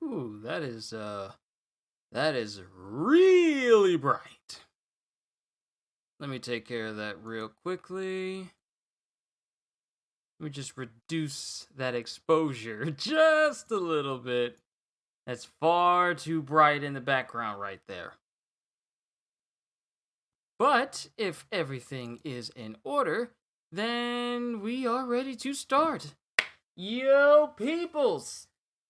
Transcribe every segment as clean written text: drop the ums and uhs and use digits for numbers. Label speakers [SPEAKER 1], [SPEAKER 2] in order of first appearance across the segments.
[SPEAKER 1] Ooh, that is really bright. Let me take care of that real quickly. Let me just reduce that exposure just a little bit. That's far too bright in the background right there. But if everything is in order, then we are ready to start. Yo, peoples!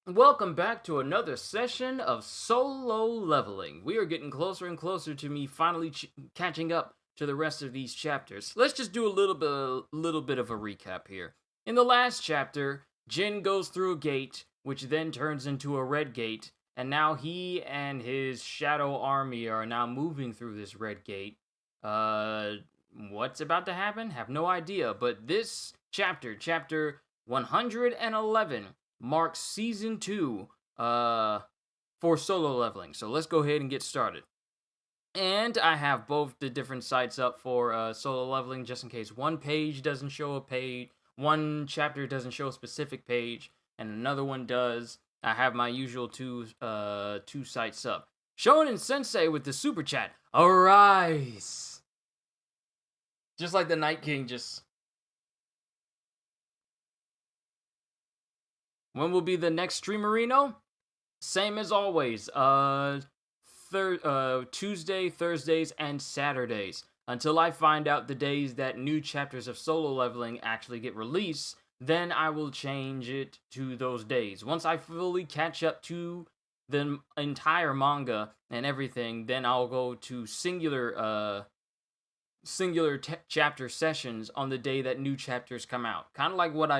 [SPEAKER 1] Welcome back to another session of solo leveling. We are getting closer and closer to me finally catching up to the rest of these chapters. Let's just do a little bit of a recap here. In the last chapter, Jin goes through a gate, which then turns into a red gate, and now he and his shadow army are now moving through this red gate. What's about to happen? Have no idea, but this chapter 111, marks season 2 for solo leveling. So let's go ahead and get started. And I have both the different sites up for solo leveling just in case one page doesn't show a page, one chapter doesn't show a specific page, and another one does. I have my usual two sites up. Shonen Sensei with the super chat. Arise! Just like the Night King just... When will be the next Streamerino? Same as always. Tuesday, Thursdays, and Saturdays. Until I find out the days that new chapters of solo leveling actually get released, then I will change it to those days. Once I fully catch up to the entire manga and everything, then I'll go to singular chapter sessions on the day that new chapters come out. Kind of like what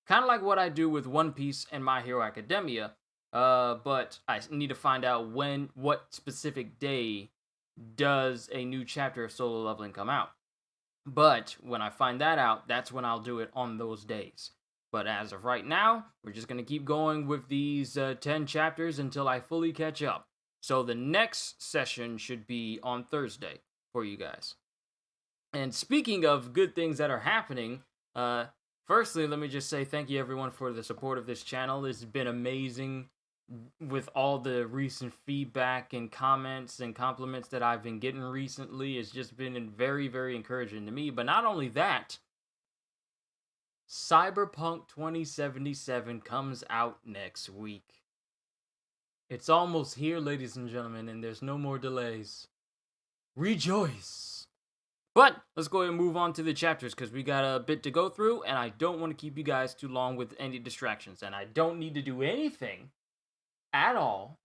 [SPEAKER 1] Kind of like what I do with One Piece and My Hero Academia, but I need to find out what specific day does a new chapter of solo leveling come out. But when I find that out, that's when I'll do it on those days. But as of right now, we're just going to keep going with these 10 chapters until I fully catch up. So the next session should be on Thursday for you guys. And speaking of good things that are happening, firstly, let me just say thank you everyone for the support of this channel. It's been amazing with all the recent feedback and comments and compliments that I've been getting recently. It's just been very, very encouraging to me. But not only that, Cyberpunk 2077 comes out next week. It's almost here, ladies and gentlemen, and there's no more delays. Rejoice! But let's go ahead and move on to the chapters because we got a bit to go through, and I don't want to keep you guys too long with any distractions, and I don't need to do anything at all.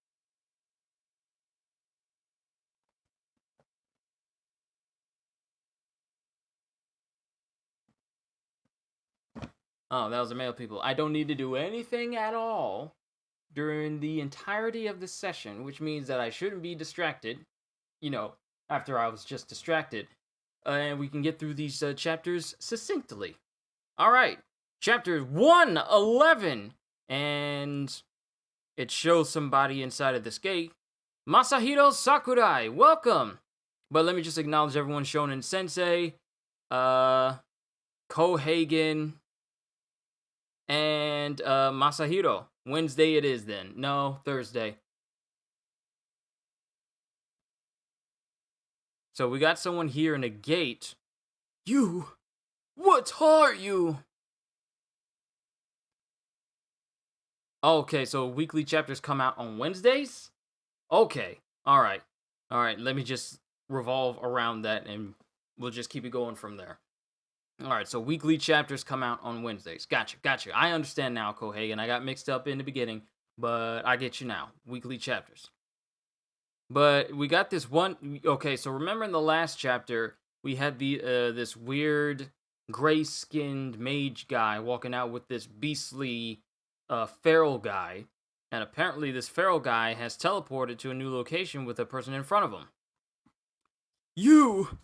[SPEAKER 1] Oh, that was the male people. I don't need to do anything at all during the entirety of the session, which means that I shouldn't be distracted, after I was just distracted. And we can get through these chapters succinctly. Alright, chapter 111, and it shows somebody inside of this gate. Masahiro Sakurai, welcome! But let me just acknowledge everyone shown in Sensei, Kohagen, and Masahiro. Wednesday it is then. No, Thursday. So we got someone here in a gate. You! What are you? Okay, so weekly chapters come out on Wednesdays? Okay, alright. Alright, let me just revolve around that and we'll just keep it going from there. Alright, so weekly chapters come out on Wednesdays. Gotcha. I understand now, Kohagen. I got mixed up in the beginning, but I get you now. Weekly chapters. But we got this one. Okay, so remember in the last chapter, we had this weird gray-skinned mage guy walking out with this beastly feral guy. And apparently this feral guy has teleported to a new location with a person in front of him. You!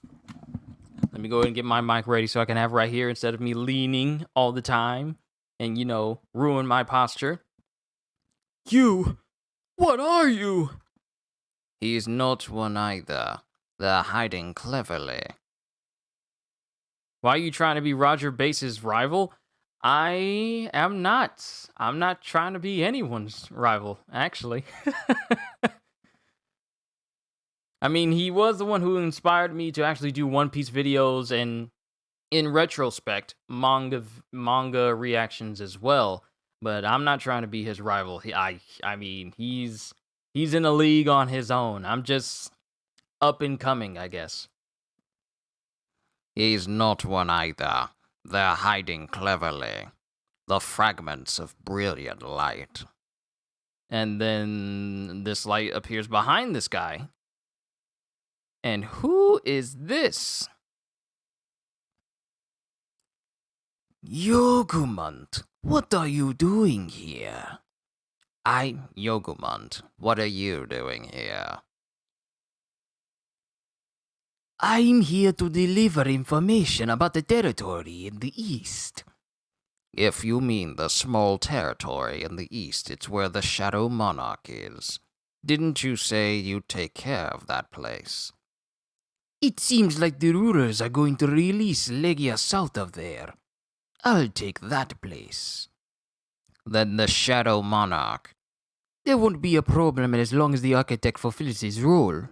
[SPEAKER 1] Let me go ahead and get my mic ready so I can have right here instead of me leaning all the time and, ruin my posture. You! What are you?
[SPEAKER 2] He's not one either. They're hiding cleverly.
[SPEAKER 1] Why are you trying to be Roger Base's rival? I am not. I'm not trying to be anyone's rival, actually. I mean, he was the one who inspired me to actually do One Piece videos and, in retrospect, manga reactions as well. But I'm not trying to be his rival. I mean, he's in a league on his own. I'm just up and coming, I guess.
[SPEAKER 2] He's not one either. They're hiding cleverly. The fragments of brilliant light.
[SPEAKER 1] And then this light appears behind this guy. And who is this?
[SPEAKER 2] Yogumant, what are you doing here? Yogumant, what are you doing here? I'm here to deliver information about the territory in the east. If you mean the small territory in the east, it's where the Shadow Monarch is. Didn't you say you'd take care of that place? It seems like the rulers are going to release Legia south of there. I'll take that place. Then the Shadow Monarch. There won't be a problem as long as the architect fulfills his role.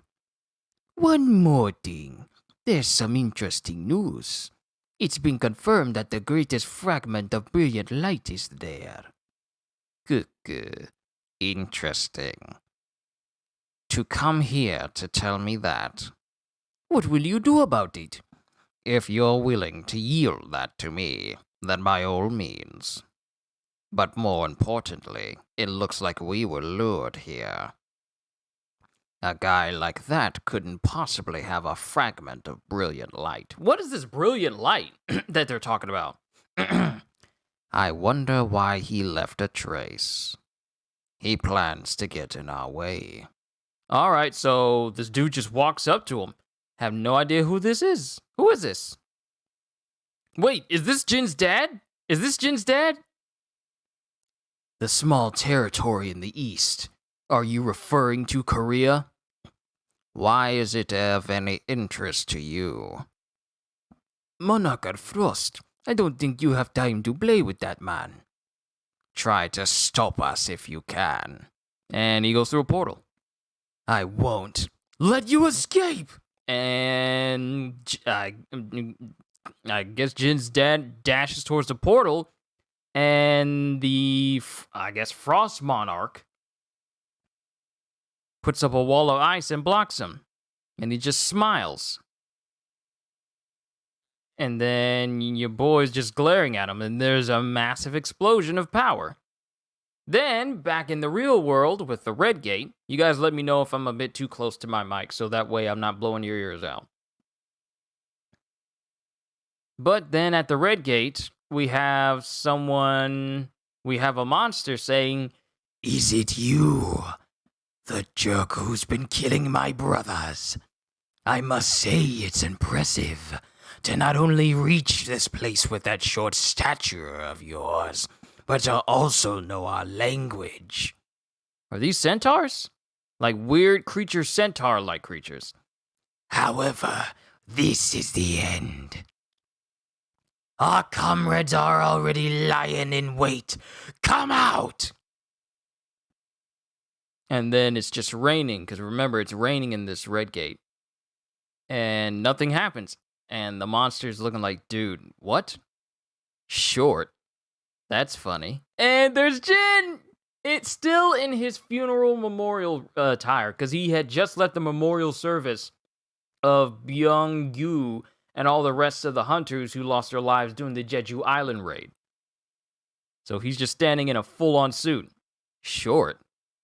[SPEAKER 2] One more thing. There's some interesting news. It's been confirmed that the greatest fragment of brilliant light is there. Good. Interesting. To come here to tell me that. What will you do about it? If you're willing to yield that to me, then by all means. But more importantly, it looks like we were lured here. A guy like that couldn't possibly have a fragment of brilliant light.
[SPEAKER 1] What is this brilliant light that they're talking about?
[SPEAKER 2] I wonder why he left a trace. He plans to get in our way.
[SPEAKER 1] Alright, so this dude just walks up to him. Have no idea who this is. Who is this? Wait, is this Jin's dad? Is this Jin's dad?
[SPEAKER 2] The small territory in the east. Are you referring to Korea? Why is it of any interest to you? Monarch of Frost, I don't think you have time to play with that man. Try to stop us if you can.
[SPEAKER 1] And he goes through a portal.
[SPEAKER 2] I won't let you escape.
[SPEAKER 1] And I guess Jin's dad dashes towards the portal, and the, I guess, Frost Monarch puts up a wall of ice and blocks him. And he just smiles. And then your boy's just glaring at him, and there's a massive explosion of power. Then, back in the real world with the red gate, you guys let me know if I'm a bit too close to my mic, so that way I'm not blowing your ears out. But then at the red gate, we have a monster saying,
[SPEAKER 2] "Is it you? The jerk who's been killing my brothers? I must say it's impressive to not only reach this place with that short stature of yours, but to also know our language."
[SPEAKER 1] Are these centaurs? Like weird creature centaur-like creatures.
[SPEAKER 2] However, this is the end. Our comrades are already lying in wait. Come out!
[SPEAKER 1] And then it's just raining, because remember, it's raining in this red gate. And nothing happens. And the monster's looking like, dude, what? Short. That's funny. And there's Jin! It's still in his funeral memorial attire, because he had just left the memorial service of Byung-gu and all the rest of the hunters who lost their lives during the Jeju Island raid. So he's just standing in a full-on suit. Short.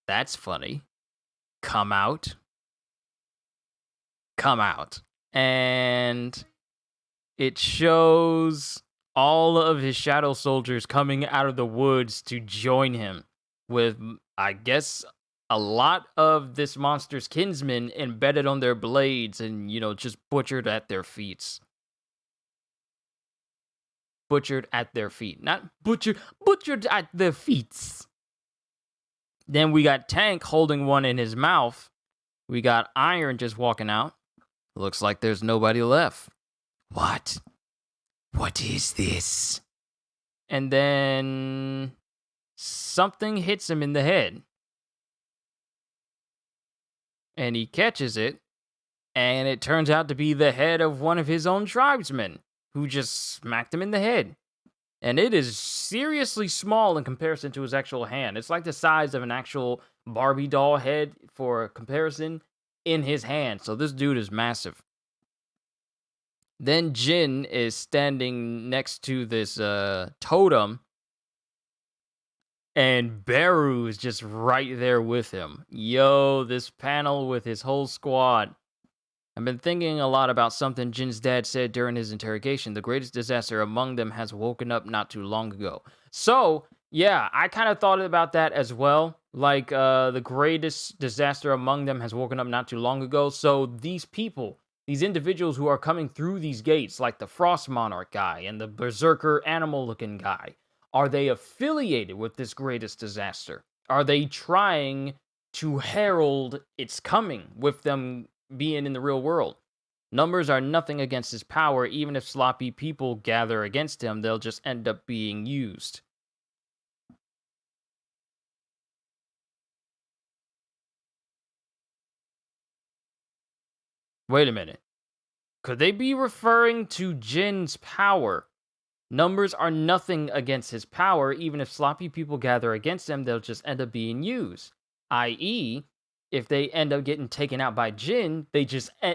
[SPEAKER 1] That's funny. Come out. Come out. And it shows all of his shadow soldiers coming out of the woods to join him with, I guess, a lot of this monster's kinsmen embedded on their blades and, just butchered at their feet. Butchered at their feet. Not butchered at their feet. Then we got Tank holding one in his mouth. We got Iron just walking out. Looks like there's nobody left.
[SPEAKER 2] What? What is this?
[SPEAKER 1] and then something hits him in the head. And he catches it, and it turns out to be the head of one of his own tribesmen who just smacked him in the head. And it is seriously small in comparison to his actual hand. It's like the size of an actual Barbie doll head for comparison in his hand. So this dude is massive. Then Jin is standing next to this totem, and Beru is just right there with him. Yo, this panel with his whole squad. I've been thinking a lot about something Jin's dad said during his interrogation. The greatest disaster among them has woken up not too long ago. So, yeah, I kind of thought about that as well. Like, the greatest disaster among them has woken up not too long ago. So these people, these individuals who are coming through these gates, like the Frost Monarch guy and the Berserker animal-looking guy, are they affiliated with this greatest disaster? Are they trying to herald its coming with them being in the real world? Numbers are nothing against his power. Even if sloppy people gather against him, they'll just end up being used. Wait a minute. Could they be referring to Jin's power? Numbers are nothing against his power. Even if sloppy people gather against him, they'll just end up being used. I.e., if they end up getting taken out by Jin,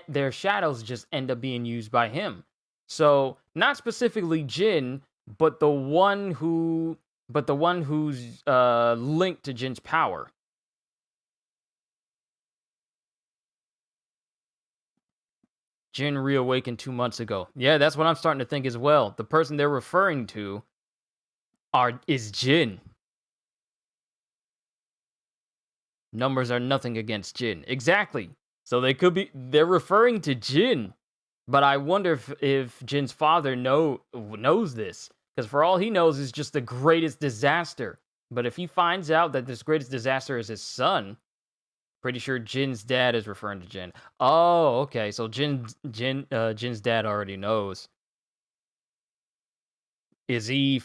[SPEAKER 1] their shadows just end up being used by him. So not specifically Jin, but the one who's linked to Jin's power. Jin reawakened 2 months ago. Yeah, that's what I'm starting to think as well. The person they're referring to is Jin. Numbers are nothing against Jin. Exactly. So they're referring to Jin. But I wonder if Jin's father knows this. Because for all he knows, it's just the greatest disaster. But if he finds out that this greatest disaster is his son, pretty sure Jin's dad is referring to Jin. Oh, okay. So Jin's dad already knows. Is he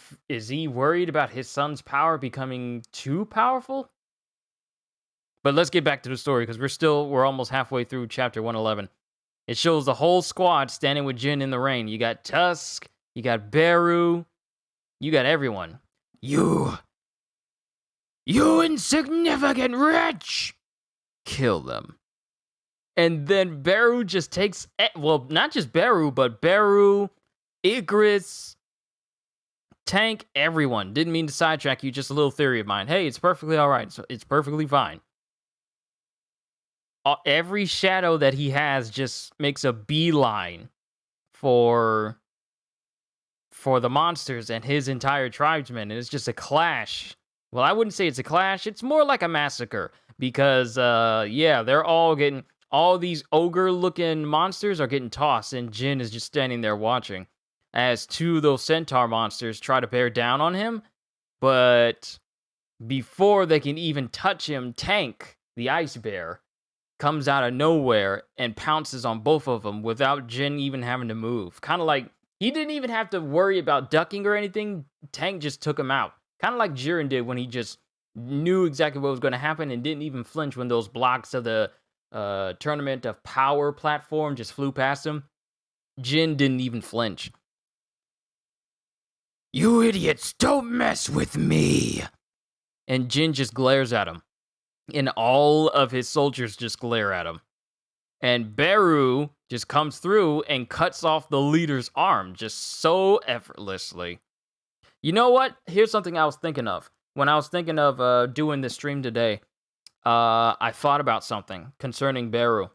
[SPEAKER 1] worried about his son's power becoming too powerful? But let's get back to the story, because we're almost halfway through chapter 111. It shows the whole squad standing with Jin in the rain. You got Tusk, you got Beru, you got everyone. You insignificant wretch! Kill them. And then Beru just takes, well, not just Beru, but Beru, Igris, Tank, everyone. Didn't mean to sidetrack you, just a little theory of mine. Hey, it's perfectly alright, so it's perfectly fine. Every shadow that he has just makes a beeline for the monsters and his entire tribesmen, and it's just a clash. Well, I wouldn't say it's a clash, it's more like a massacre, because, yeah, they're all these ogre-looking monsters are getting tossed, and Jin is just standing there watching, as two of those centaur monsters try to bear down on him, but before they can even touch him, Tank, the ice bear, comes out of nowhere and pounces on both of them without Jin even having to move. Kind of like, he didn't even have to worry about ducking or anything. Tank just took him out. Kind of like Jiren did when he just knew exactly what was going to happen and didn't even flinch when those blocks of the Tournament of Power platform just flew past him. Jin didn't even flinch. You idiots, don't mess with me! And Jin just glares at him. And all of his soldiers just glare at him. And Beru just comes through and cuts off the leader's arm just so effortlessly. You know what? Here's something I was thinking of. When I was thinking of doing this stream today, I thought about something concerning Beru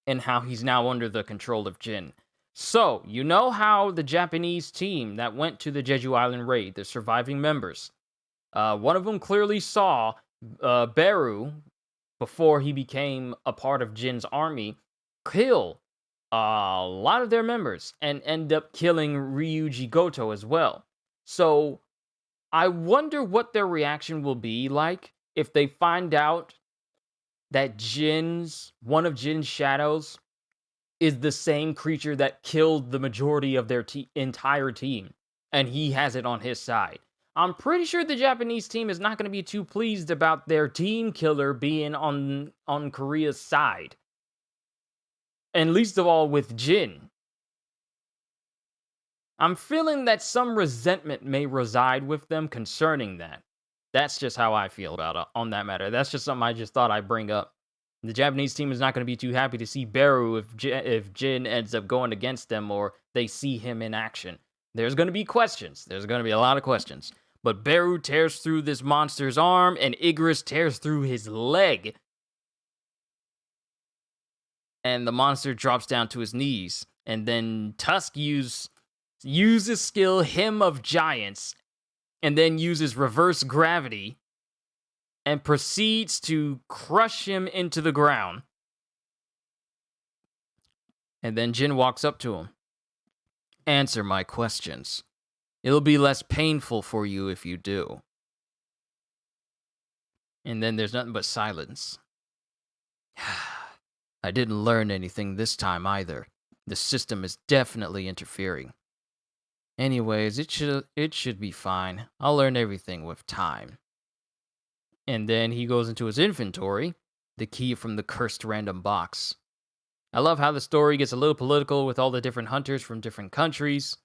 [SPEAKER 1] and how he's now under the control of Jin. So, you know how the Japanese team that went to the Jeju Island raid, the surviving members, one of them clearly saw Beru, before he became a part of Jin's army, kill a lot of their members and end up killing Ryuji Goto as well. So I wonder what their reaction will be like if they find out that one of Jin's shadows is the same creature that killed the majority of their entire team. and he has it on his side. I'm pretty sure the Japanese team is not going to be too pleased about their team killer being on Korea's side. And least of all with Jin. I'm feeling that some resentment may reside with them concerning that. That's just how I feel about it on that matter. That's just something I just thought I'd bring up. The Japanese team is not going to be too happy to see Beru if Jin ends up going against them or they see him in action. There's going to be questions. There's going to be a lot of questions. But Beru tears through this monster's arm, and Igris tears through his leg. And the monster drops down to his knees. And then Tusk uses skill Hymn of Giants, and then uses reverse gravity, and proceeds to crush him into the ground. And then Jin walks up to him. Answer my questions. It'll be less painful for you if you do. And then there's nothing but silence. I didn't learn anything this time either. The system is definitely interfering. Anyways, it should be fine. I'll learn everything with time. And then he goes into his inventory, the key from the cursed random box. I love how the story gets a little political with all the different hunters from different countries.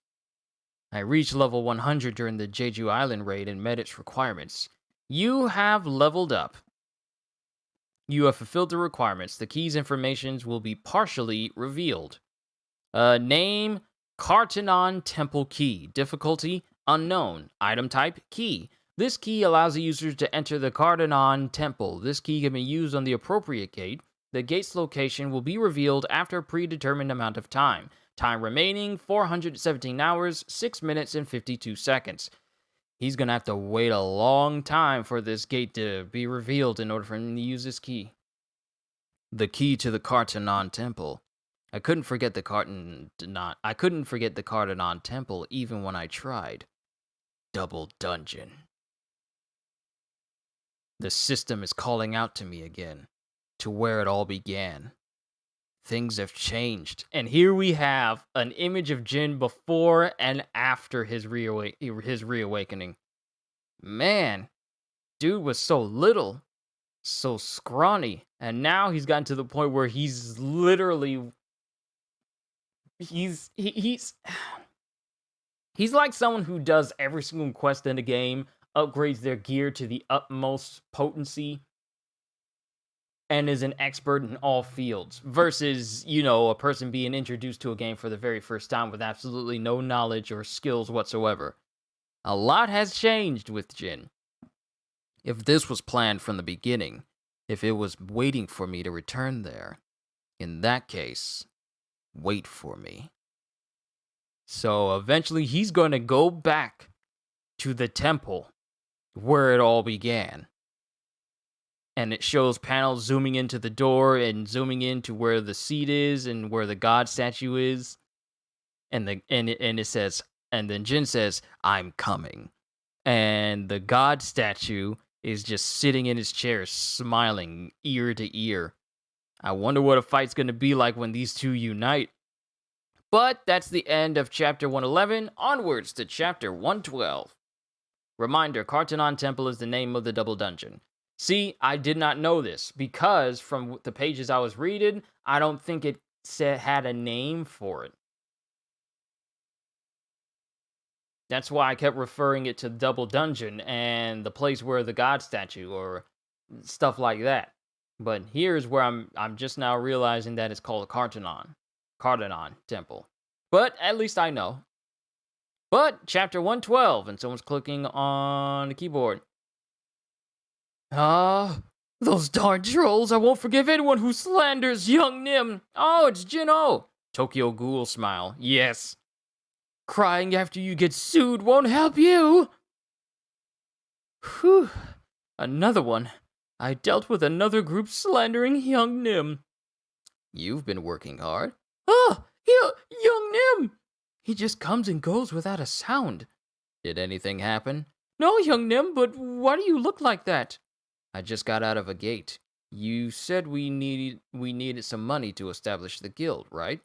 [SPEAKER 1] I reached level 100 during the Jeju Island raid and met its requirements. You have leveled up. You have fulfilled the requirements. The key's information will be partially revealed. Name, Kartanon Temple Key. Difficulty, unknown. Item type, key. This key allows the users to enter the Kartanon Temple. This key can be used on the appropriate gate. The gate's location will be revealed after a predetermined amount of time. Time remaining, 417 hours, 6 minutes, and 52 seconds. He's going to have to wait a long time for this gate to be revealed in order for him to use this key. The key to the Kartanon Temple. I couldn't forget the Kartanon Temple even when I tried. Double dungeon. The system is calling out to me again, to where it all began. Things have changed. And here we have an image of Jin before and after his reawakening. Man, dude was so little, so scrawny, and now he's gotten to the point where he's literally he's like someone who does every single quest in the game, upgrades their gear to the utmost potency, and is an expert in all fields, versus, a person being introduced to a game for the very first time with absolutely no knowledge or skills whatsoever. A lot has changed with Jin. If this was planned from the beginning, if it was waiting for me to return there, in that case, wait for me. So eventually he's going to go back to the temple where it all began. And it shows panels zooming into the door and zooming into where the seat is and where the god statue is. And it says, and then Jin says, I'm coming. And the god statue is just sitting in his chair, smiling ear to ear. I wonder what a fight's going to be like when these two unite. But that's the end of chapter 111. Onwards to chapter 112. Reminder, Kartanon Temple is the name of the double dungeon. See, I did not know this, because from the pages I was reading, I don't think it had a name for it. That's why I kept referring it to Double Dungeon and the place where the god statue or stuff like that. But here's where I'm just now realizing that it's called Kartanon Temple. But at least I know. But chapter 112, and someone's clicking on the keyboard. Those darn trolls. I won't forgive anyone who slanders young Nim. Oh, it's Jin-Oh. Tokyo Ghoul smile. Yes. Crying after you get sued won't help you. Whew. Another one. I dealt with another group slandering young Nim. You've been working hard. Young Nim. He just comes and goes without a sound. Did anything happen? No, young Nim, but why do you look like that? I just got out of a gate. You said we needed some money to establish the guild, right?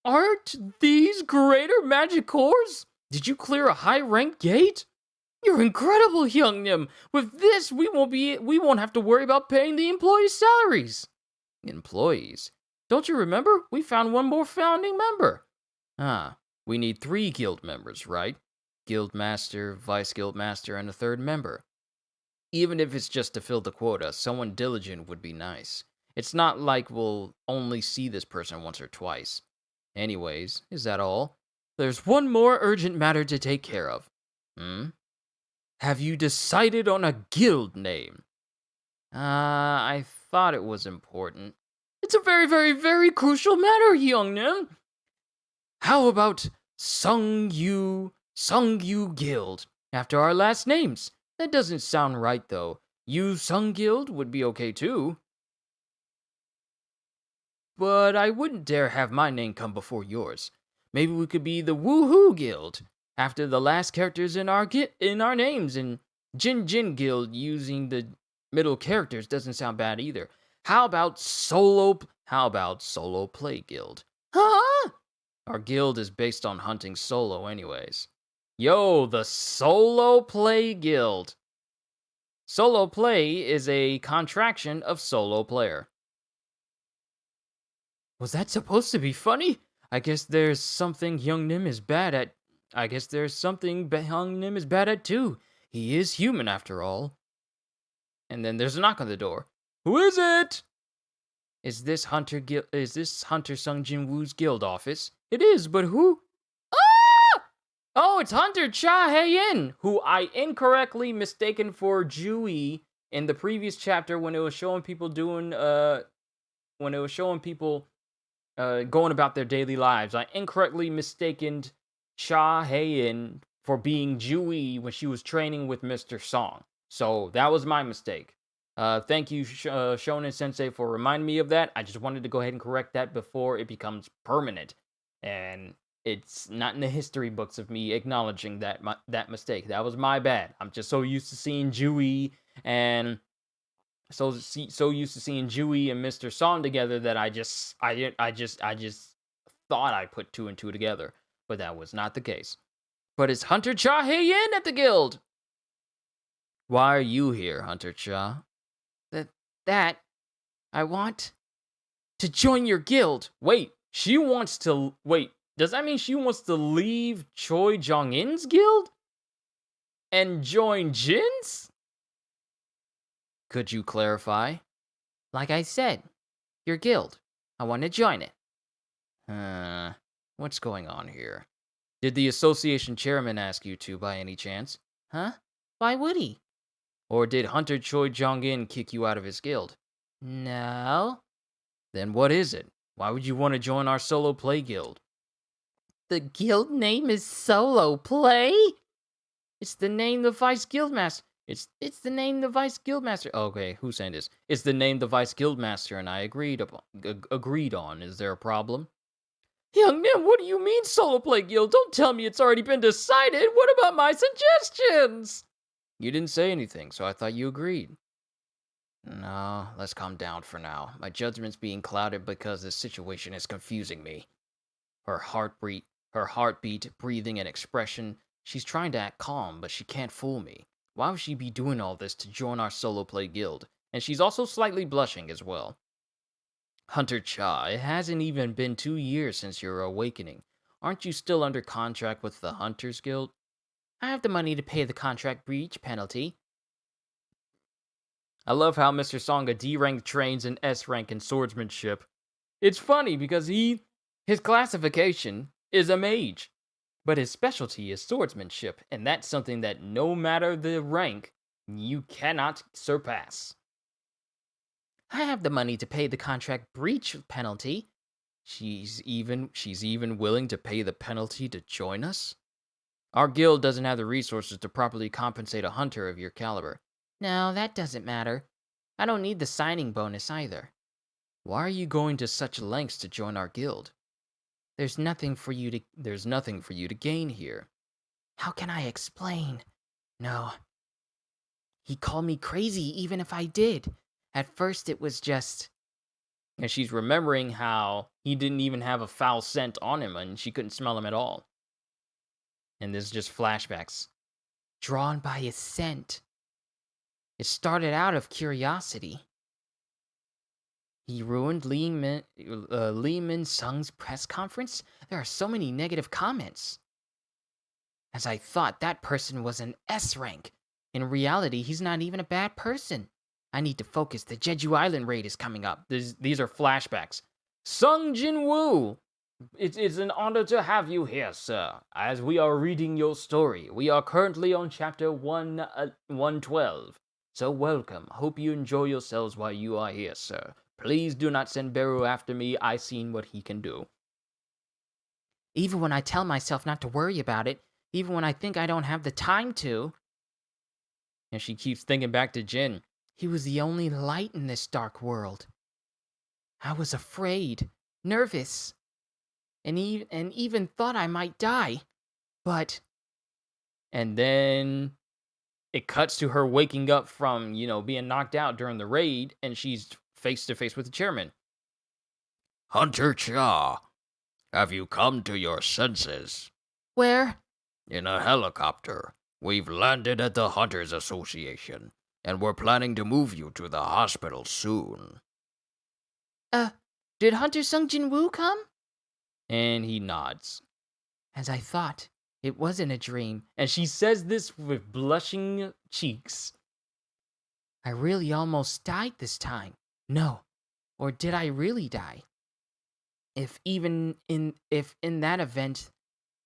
[SPEAKER 1] Aren't these greater magic cores? Did you clear a high-ranked gate? You're incredible, young Nim. With this, we won't have to worry about paying the employees' salaries. Employees? Don't you remember? We found one more founding member. Ah, we need 3 guild members, right? Guild master, vice guild master, and a 3rd member. Even if it's just to fill the quota, someone diligent would be nice. It's not like we'll only see this person once or twice. Anyways, is that all? There's one more urgent matter to take care of. Have you decided on a guild name? I thought it was important. It's a very, very, very crucial matter, young Nim. How about Sungyu Guild, after our last names? That doesn't sound right, though. Yu Sung Guild would be okay, too. But I wouldn't dare have my name come before yours. Maybe we could be the Woohoo Guild, after the last characters in our names, and Jin Guild using the middle characters doesn't sound bad either. How about Solo Play Guild? Huh? Our guild is based on hunting solo anyways. Yo, the Solo Play Guild. Solo Play is a contraction of solo player. Was that supposed to be funny? I guess there's something young Nim is bad at. Too. He is human after all. And then there's a knock on the door. Who is it? Is this Hunter Sung Jin-Woo's guild office? It is, but who? Ah! Oh, it's Hunter Cha Hae-In, who I incorrectly mistaken for Jui in the previous chapter when it was showing people going about their daily lives. I incorrectly mistaken Cha Hae-In for being Jui when she was training with Mr. Song. So that was my mistake. Thank you, Shonen Sensei, for reminding me of that. I just wanted to go ahead and correct that before it becomes permanent. And it's not in the history books of me acknowledging that mistake. That was my bad. I'm just so used to seeing Jui and so used to seeing Jui and Mr. Song together that I just thought I put 2 and 2 together, but that was not the case. But it's Hunter Cha Hae-In at the guild. Why are you here, Hunter Cha? That I want to join your guild. Wait, does that mean she wants to leave Choi Jong-in's guild and join Jin's? Could you clarify? Like I said, your guild. I want to join it. What's going on here? Did the association chairman ask you to by any chance? Huh? Why would he? Or did Hunter Choi Jong-in kick you out of his guild? No. Then what is it? Why would you want to join our Solo Play Guild? The guild name is Solo Play? It's the name the Vice Guildmaster. It's the name the Vice Guildmaster. Okay, who's saying this? It's the name the Vice Guildmaster and I agreed on. Is there a problem? Young Nim, what do you mean Solo Play Guild? Don't tell me it's already been decided. What about my suggestions? You didn't say anything, so I thought you agreed. No, let's calm down for now. My judgment's being clouded because this situation is confusing me. Her heartbeat, breathing, and expression. She's trying to act calm, but she can't fool me. Why would she be doing all this to join our Solo Play Guild? And she's also slightly blushing as well. Hunter Cha, it hasn't even been 2 years since your awakening. Aren't you still under contract with the Hunters Guild? I have the money to pay the contract breach penalty. I love how Mr. Songa D-rank trains and S-rank in swordsmanship. It's funny because his classification is a mage, but his specialty is swordsmanship, and that's something that no matter the rank, you cannot surpass. I have the money to pay the contract breach penalty. She's even willing to pay the penalty to join us? Our guild doesn't have the resources to properly compensate a hunter of your caliber. No, that doesn't matter. I don't need the signing bonus either. Why are you going to such lengths to join our guild? There's nothing for you to gain here. How can I explain? No. He called me crazy even if I did. At first it was just... And she's remembering how he didn't even have a foul scent on him and she couldn't smell him at all. And this is just flashbacks. Drawn by his scent. It started out of curiosity. He ruined Lee Min Sung's press conference? There are so many negative comments. As I thought, that person was an S rank. In reality, he's not even a bad person. I need to focus. The Jeju Island raid is coming up. These are flashbacks. Sung Jin-Woo! It is an honor to have you here, sir. As we are reading your story, we are currently on chapter 112. So welcome. Hope you enjoy yourselves while you are here, sir. Please do not send Beru after me. I seen what he can do. Even when I tell myself not to worry about it, even when I think I don't have the time to. And she keeps thinking back to Jin. He was the only light in this dark world. I was afraid, nervous, and even thought I might die. But... And then it cuts to her waking up from, being knocked out during the raid, and she's face to face with the chairman.
[SPEAKER 2] Hunter Cha, have you come to your senses?
[SPEAKER 1] Where?
[SPEAKER 2] In a helicopter. We've landed at the Hunters Association, and we're planning to move you to the hospital soon.
[SPEAKER 1] Did Hunter Sung Jin-Woo come? And he nods. As I thought, it wasn't a dream. And she says this with blushing cheeks. I really almost died this time. No. Or did I really die? If in that event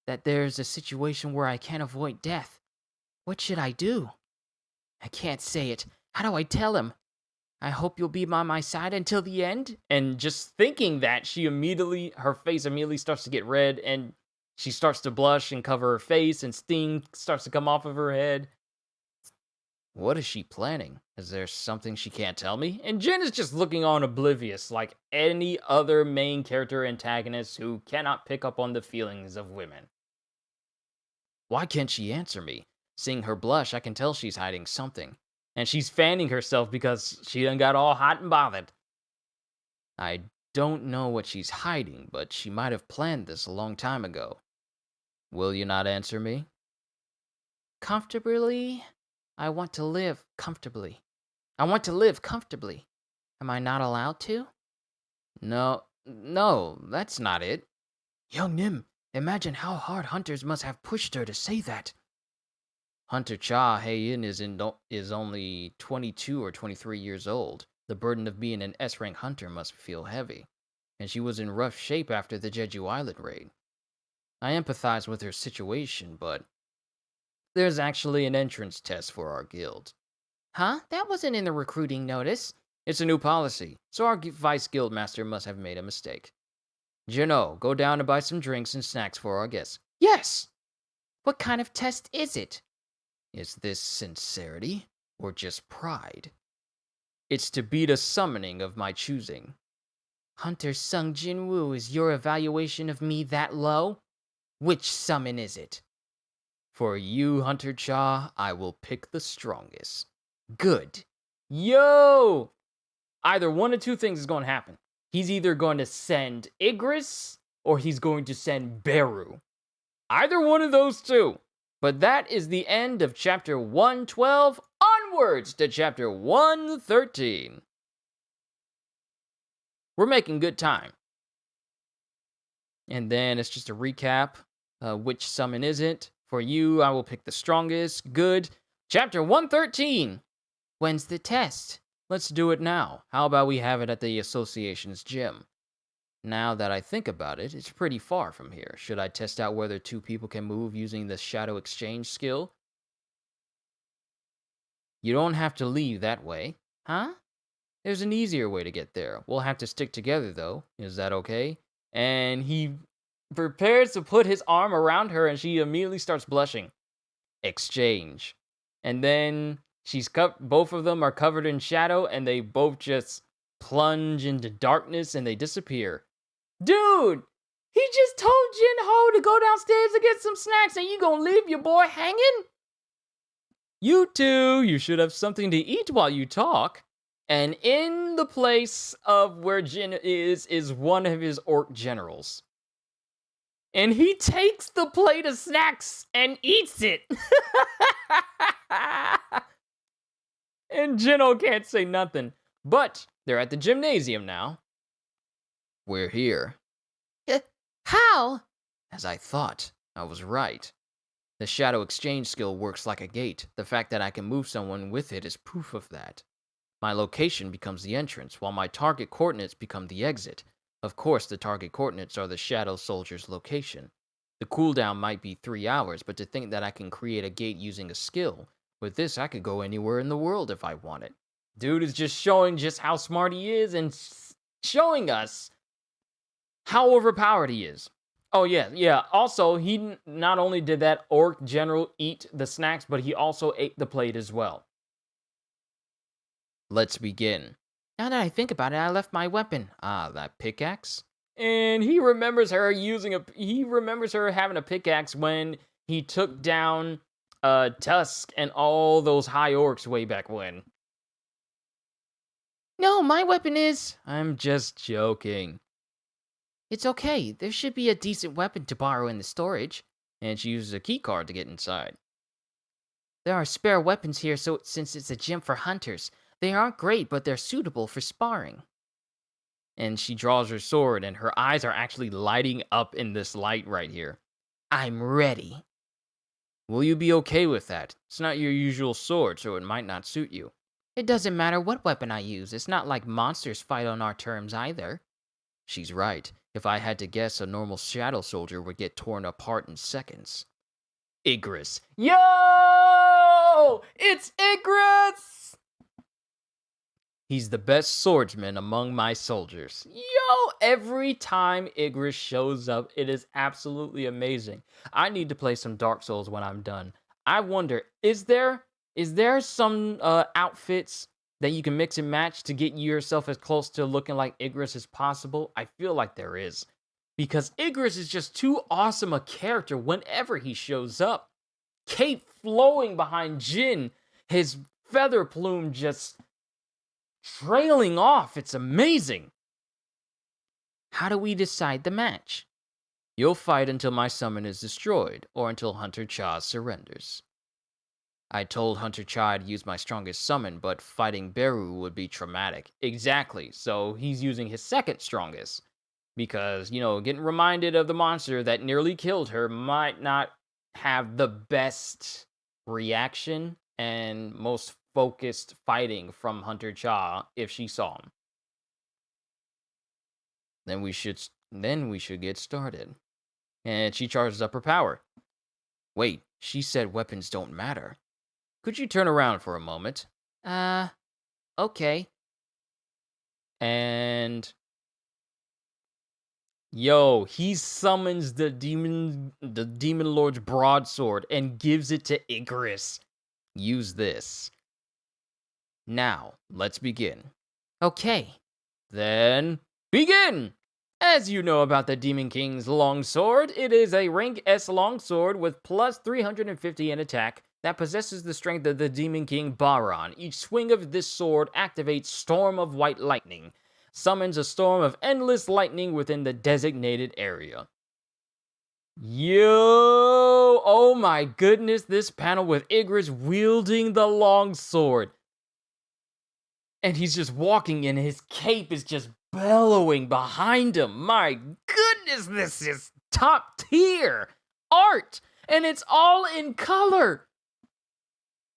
[SPEAKER 1] that there's a situation where I can't avoid death, what should I do? I can't say it. How do I tell him? I hope you'll be by my side until the end. And just thinking that, her face immediately starts to get red, and she starts to blush and cover her face, and steam starts to come off of her head. What is she planning? Is there something she can't tell me? And Jin is just looking on oblivious, like any other main character antagonist who cannot pick up on the feelings of women. Why can't she answer me? Seeing her blush, I can tell she's hiding something. And she's fanning herself because she done got all hot and bothered. I don't know what she's hiding, but she might have planned this a long time ago. Will you not answer me? Comfortably? I want to live comfortably. Am I not allowed to? No, that's not it. Young Nim, imagine how hard hunters must have pushed her to say that. Hunter Cha Hae-In is only 22 or 23 years old. The burden of being an S-rank hunter must feel heavy. And she was in rough shape after the Jeju Island raid. I empathize with her situation, but there's actually an entrance test for our guild. Huh? That wasn't in the recruiting notice. It's a new policy, so our vice guild master must have made a mistake. Jin-Woo, go down and buy some drinks and snacks for our guests. Yes! What kind of test is it? Is this sincerity or just pride? It's to beat a summoning of my choosing. Hunter Sung Jin-Woo, is your evaluation of me that low? Which summon is it? For you, Hunter Cha, I will pick the strongest. Good. Yo! Either one of two things is going to happen. He's either going to send Igris or he's going to send Beru. Either one of those two. But that is the end of chapter 112, onwards to chapter 113. We're making good time. And then it's just a recap. Which summon is it? For you, I will pick the strongest. Good. Chapter 113. When's the test? Let's do it now. How about we have it at the association's gym? Now that I think about it, it's pretty far from here. Should I test out whether two people can move using the shadow exchange skill? You don't have to leave that way. Huh? There's an easier way to get there. We'll have to stick together, though. Is that okay? And he prepares to put his arm around her, and she immediately starts blushing. Exchange. And then both of them are covered in shadow, and they both just plunge into darkness, and they disappear. Dude! He just told Jin-Ho to go downstairs to get some snacks, and you gonna leave your boy hanging? You two, you should have something to eat while you talk. And in the place of where Jin is one of his orc generals. And he takes the plate of snacks and eats it. And Jin-Woo can't say nothing. But they're at the gymnasium now.
[SPEAKER 2] We're here.
[SPEAKER 3] How?
[SPEAKER 2] As I thought, I was right. The shadow exchange skill works like a gate. The fact that I can move someone with it is proof of that. My location becomes the entrance, while my target coordinates become the exit. Of course, the target coordinates are the shadow soldier's location. The cooldown might be 3 hours, but to think that I can create a gate using a skill, with this I could go anywhere in the world if I wanted.
[SPEAKER 1] Dude is just showing just how smart he is and showing us how overpowered he is. Oh, yeah. Also, he not only did that orc general eat the snacks, but he also ate the plate as well.
[SPEAKER 2] Let's begin.
[SPEAKER 3] Now that I think about it, I left my weapon.
[SPEAKER 2] Ah, that pickaxe?
[SPEAKER 1] And he remembers her having a pickaxe when he took down Tusk and all those high orcs way back when.
[SPEAKER 3] No, my weapon is...
[SPEAKER 2] I'm just joking.
[SPEAKER 3] It's okay. There should be a decent weapon to borrow in the storage.
[SPEAKER 2] And she uses a key card to get inside.
[SPEAKER 3] There are spare weapons here, so since it's a gym for hunters. They aren't great, but they're suitable for sparring.
[SPEAKER 1] And she draws her sword, and her eyes are actually lighting up in this light right here.
[SPEAKER 3] I'm ready.
[SPEAKER 2] Will you be okay with that? It's not your usual sword, so it might not suit you.
[SPEAKER 3] It doesn't matter what weapon I use. It's not like monsters fight on our terms either.
[SPEAKER 2] She's right. If I had to guess, a normal shadow soldier would get torn apart in seconds.
[SPEAKER 1] Igris. Yo! It's Igris! He's the best swordsman among my soldiers. Yo! Every time Igris shows up, it is absolutely amazing. I need to play some Dark Souls when I'm done. I wonder, is there some outfits that you can mix and match to get yourself as close to looking like Igris as possible? I feel like there is. Because Igris is just too awesome a character whenever he shows up. Cape flowing behind Jin, his feather plume just trailing off. It's amazing.
[SPEAKER 3] How do we decide the match?
[SPEAKER 2] You'll fight until my summon is destroyed, or until Hunter Cha surrenders. I told Hunter Cha I'd use my strongest summon, but fighting Beru would be traumatic.
[SPEAKER 1] Exactly, so he's using his second strongest. Because, getting reminded of the monster that nearly killed her might not have the best reaction and most focused fighting from Hunter Cha if she saw him.
[SPEAKER 2] Then we should get started.
[SPEAKER 1] And she charges up her power.
[SPEAKER 2] Wait, she said weapons don't matter. Could you turn around for a moment?
[SPEAKER 3] Okay.
[SPEAKER 1] And he summons the demon lord's broadsword and gives it to Igris.
[SPEAKER 2] Use this. Now, let's begin.
[SPEAKER 3] Okay.
[SPEAKER 1] Then begin! As you know about the Demon King's longsword, it is a rank S longsword with plus 350 in attack that possesses the strength of the Demon King Baron. Each swing of this sword activates Storm of White Lightning, summons a storm of endless lightning within the designated area. Yo! Oh my goodness, this panel with Igris wielding the longsword. And he's just walking and his cape is just bellowing behind him. My goodness, this is top tier art. And it's all in color.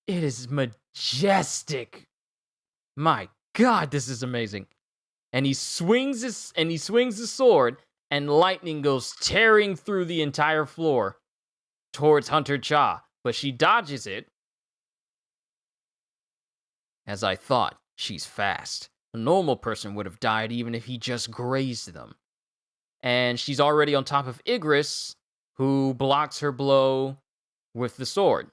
[SPEAKER 1] It is majestic. My God, this is amazing. And he swings the sword, and lightning goes tearing through the entire floor towards Hunter Cha, but she dodges it.
[SPEAKER 2] As I thought, she's fast. A normal person would have died even if he just grazed them.
[SPEAKER 1] And she's already on top of Igris, who blocks her blow with the sword.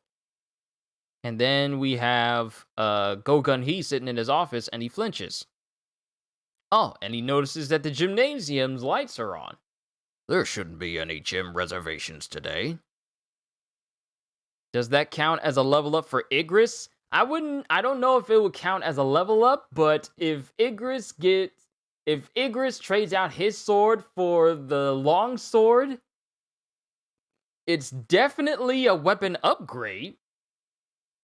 [SPEAKER 1] And then we have Go-Gun He sitting in his office, and he flinches. Oh, and he notices that the gymnasium's lights are on.
[SPEAKER 2] There shouldn't be any gym reservations today.
[SPEAKER 1] Does that count as a level up for Igris? I don't know if it would count as a level up, but if Igris trades out his sword for the long sword, It's definitely a weapon upgrade.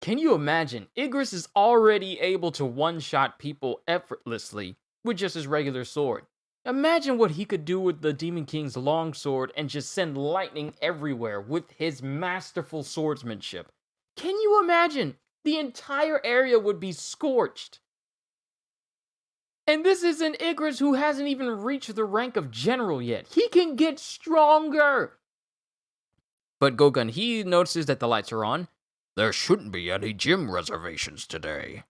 [SPEAKER 1] Can you imagine? Igris is already able to one-shot people effortlessly with just his regular sword. Imagine what he could do with the Demon King's longsword and just send lightning everywhere with his masterful swordsmanship. Can you imagine? The entire area would be scorched. And this is an Igris who hasn't even reached the rank of general yet. He can get stronger. But Gogun, he notices that the lights are on.
[SPEAKER 2] There shouldn't be any gym reservations today.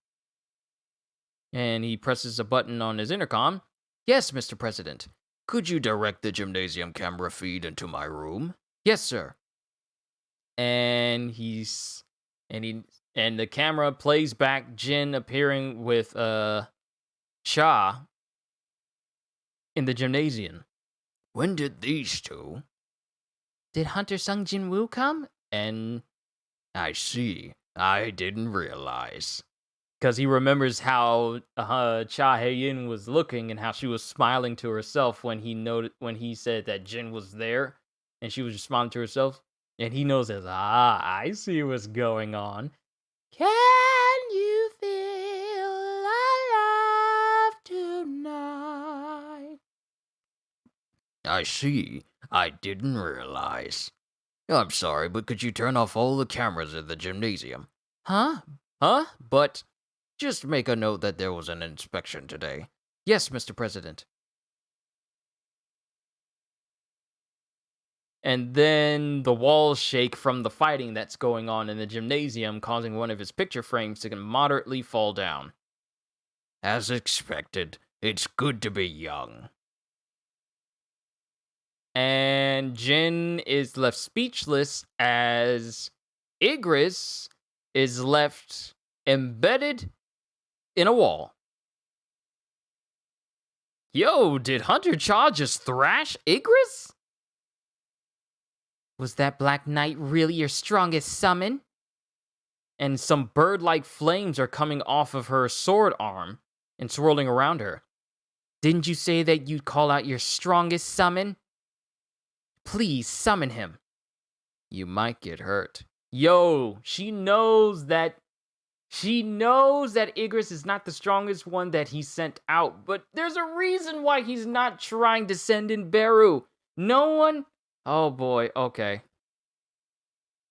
[SPEAKER 1] And he presses a button on his intercom. Yes, Mr. President.
[SPEAKER 2] Could you direct the gymnasium camera feed into my room?
[SPEAKER 1] Yes, sir. And the camera plays back Jin appearing with Cha in the gymnasium.
[SPEAKER 2] When did these two?
[SPEAKER 3] Did Hunter Sung Jin-Woo come?
[SPEAKER 1] And
[SPEAKER 2] I see. I didn't realize.
[SPEAKER 1] Because he remembers how Cha Hae-In was looking and how she was smiling to herself when he said that Jin was there, and she was just smiling to herself, and he knows that I see what's going on. Can you feel alive tonight?
[SPEAKER 2] I see. I didn't realize. I'm sorry, but could you turn off all the cameras in the gymnasium?
[SPEAKER 1] Huh? But
[SPEAKER 2] just make a note that there was an inspection today.
[SPEAKER 1] Yes, Mr. President. And then the walls shake from the fighting that's going on in the gymnasium, causing one of his picture frames to moderately fall down.
[SPEAKER 2] As expected, it's good to be young.
[SPEAKER 1] And Jin is left speechless as Igris is left embedded in a wall. Yo, did Hunter Cha just thrash Igris?
[SPEAKER 3] Was that Black Knight really your strongest summon?
[SPEAKER 1] And some bird-like flames are coming off of her sword arm and swirling around her.
[SPEAKER 3] Didn't you say that you'd call out your strongest summon? Please summon him.
[SPEAKER 1] You might get hurt. Yo, she knows that Igris is not the strongest one that he sent out, but there's a reason why he's not trying to send in Beru. No one... Oh boy, okay.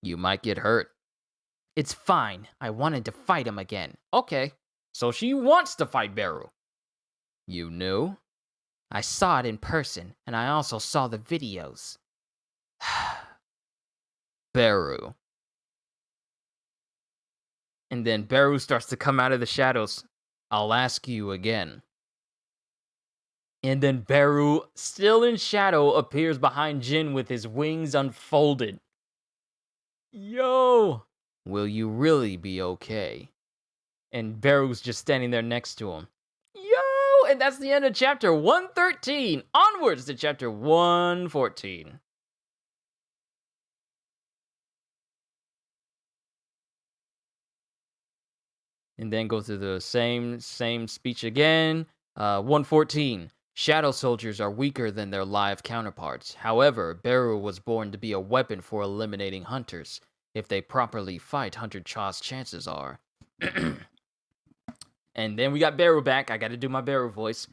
[SPEAKER 1] You might get hurt.
[SPEAKER 3] It's fine. I wanted to fight him again.
[SPEAKER 1] Okay, so she wants to fight Beru. You knew?
[SPEAKER 3] I saw it in person, and I also saw the videos.
[SPEAKER 1] Beru. And then Beru starts to come out of the shadows. I'll ask you again. And then Beru, still in shadow, appears behind Jin with his wings unfolded. Yo! Will you really be okay? And Beru's just standing there next to him. Yo! And that's the end of chapter 113. Onwards to chapter 114. And then go through the same speech again. 114. Shadow soldiers are weaker than their live counterparts. However, Beru was born to be a weapon for eliminating hunters. If they properly fight, Hunter Cha's chances are. And then we got Beru back. I gotta do my Beru voice.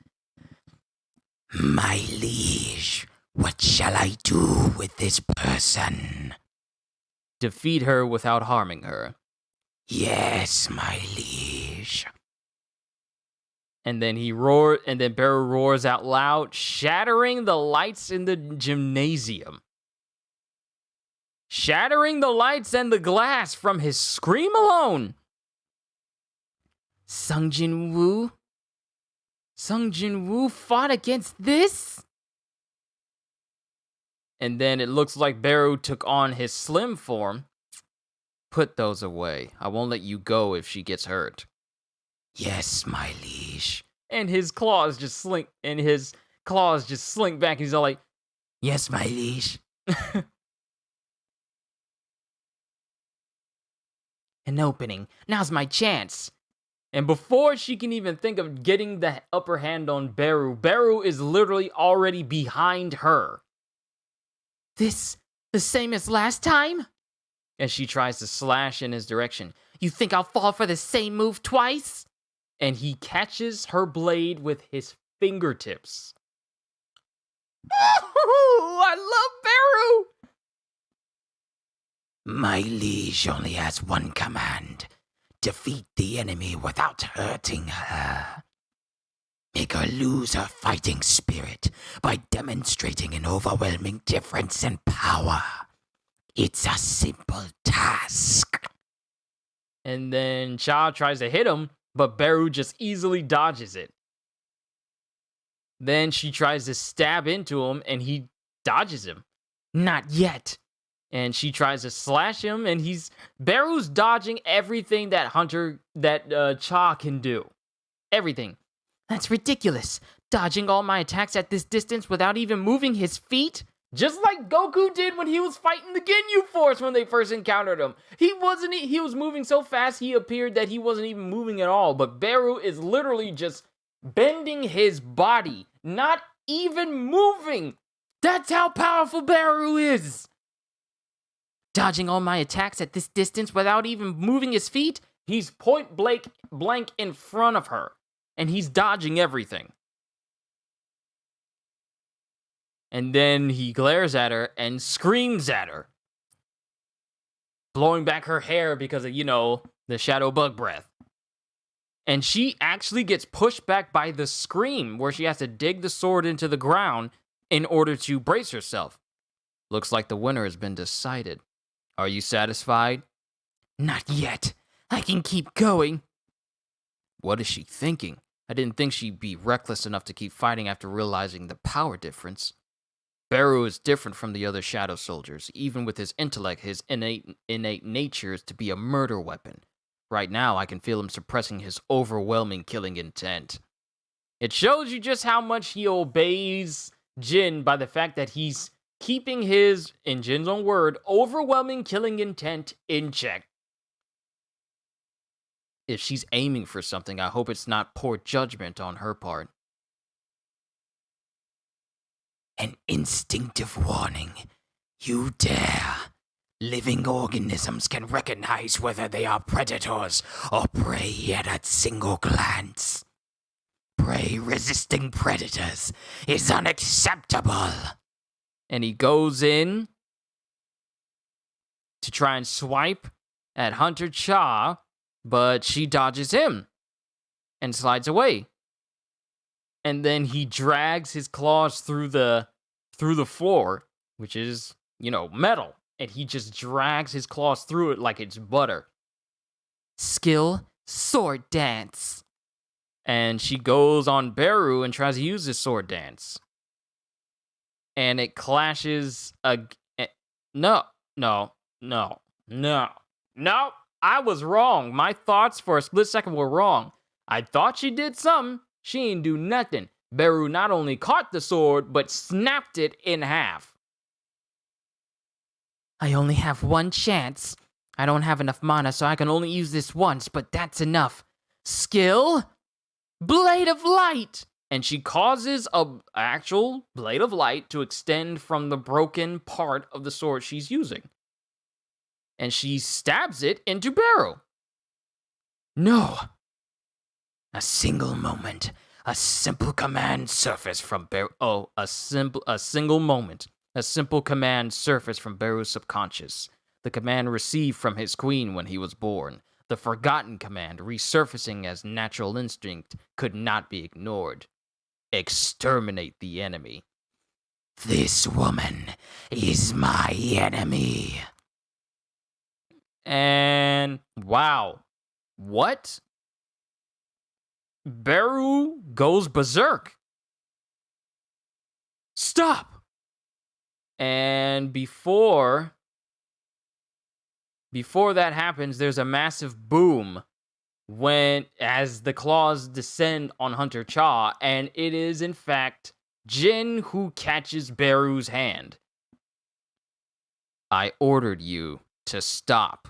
[SPEAKER 2] My liege, what shall I do with this person?
[SPEAKER 1] Defeat her without harming her.
[SPEAKER 2] Yes, my liege.
[SPEAKER 1] And then Beru roars out loud, shattering the lights in the gymnasium. Shattering the lights and the glass from his scream alone.
[SPEAKER 3] Sung Jin-Woo? Sung Jin-Woo fought against this?
[SPEAKER 1] And then it looks like Beru took on his slim form. Put those away. I won't let you go if she gets hurt.
[SPEAKER 2] Yes, my liege.
[SPEAKER 1] And his claws just slink back. He's all like,
[SPEAKER 2] yes, my liege.
[SPEAKER 3] An opening. Now's my chance.
[SPEAKER 1] And before she can even think of getting the upper hand on Beru, Beru is literally already behind her.
[SPEAKER 3] This The same as last time?
[SPEAKER 1] As she tries to slash in his direction.
[SPEAKER 3] You think I'll fall for the same move twice?
[SPEAKER 1] And he catches her blade with his fingertips.
[SPEAKER 3] Oh, I love
[SPEAKER 2] Beru! My liege only has one command. Defeat the enemy without hurting her. Make her lose her fighting spirit by demonstrating an overwhelming difference in power. It's a simple task.
[SPEAKER 1] And then Cha tries to hit him, but Beru just easily dodges it. Then she tries to stab into him, and he dodges him.
[SPEAKER 3] Not yet.
[SPEAKER 1] And she tries to slash him, and Beru's dodging everything that Cha can do. Everything.
[SPEAKER 3] That's ridiculous. Dodging all my attacks at this distance without even moving his feet?
[SPEAKER 1] Just like Goku did when he was fighting the Ginyu Force when they first encountered him. He was moving so fast he appeared that he wasn't even moving at all. But Beru is literally just bending his body, not even moving. That's how powerful Beru is.
[SPEAKER 3] Dodging all my attacks at this distance without even moving his feet?
[SPEAKER 1] He's point blank in front of her, and he's dodging everything. And then he glares at her and screams at her, blowing back her hair because of, the shadow bug breath. And she actually gets pushed back by the scream, where she has to dig the sword into the ground in order to brace herself. Looks like the winner has been decided. Are you satisfied?
[SPEAKER 3] Not yet. I can keep going.
[SPEAKER 1] What is she thinking? I didn't think she'd be reckless enough to keep fighting after realizing the power difference. Beru is different from the other shadow soldiers. Even with his intellect, his innate nature is to be a murder weapon. Right now, I can feel him suppressing his overwhelming killing intent. It shows you just how much he obeys Jin by the fact that he's keeping his, in Jin's own word, overwhelming killing intent in check. If she's aiming for something, I hope it's not poor judgment on her part.
[SPEAKER 2] An instinctive warning. You dare. Living organisms can recognize whether they are predators or prey at a single glance. Prey resisting predators is unacceptable.
[SPEAKER 1] And he goes in to try and swipe at Hunter Cha, but she dodges him and slides away. And then he drags his claws through the floor, which is, metal. And he just drags his claws through it like it's butter.
[SPEAKER 3] Skill, sword dance.
[SPEAKER 1] And she goes on Beru and tries to use this sword dance. And it clashes No. I was wrong. My thoughts for a split second were wrong. I thought she did something. She ain't do nothing. Beru not only caught the sword, but snapped it in half.
[SPEAKER 3] I only have one chance. I don't have enough mana, so I can only use this once, but that's enough. Skill? Blade of Light!
[SPEAKER 1] And she causes an actual blade of light to extend from the broken part of the sword she's using. And she stabs it into Beru.
[SPEAKER 2] No. A single moment. A simple command surfaced from Beru.
[SPEAKER 1] Oh, a single moment. A simple command surfaced from Beru's subconscious. The command received from his queen when he was born. The forgotten command, resurfacing as natural instinct, could not be ignored. Exterminate the enemy.
[SPEAKER 2] This woman is my enemy.
[SPEAKER 1] And wow. What? Beru goes berserk. Stop! And before that happens, there's a massive boom as the claws descend on Hunter Cha, and it is in fact Jin who catches Beru's hand. I ordered you to stop.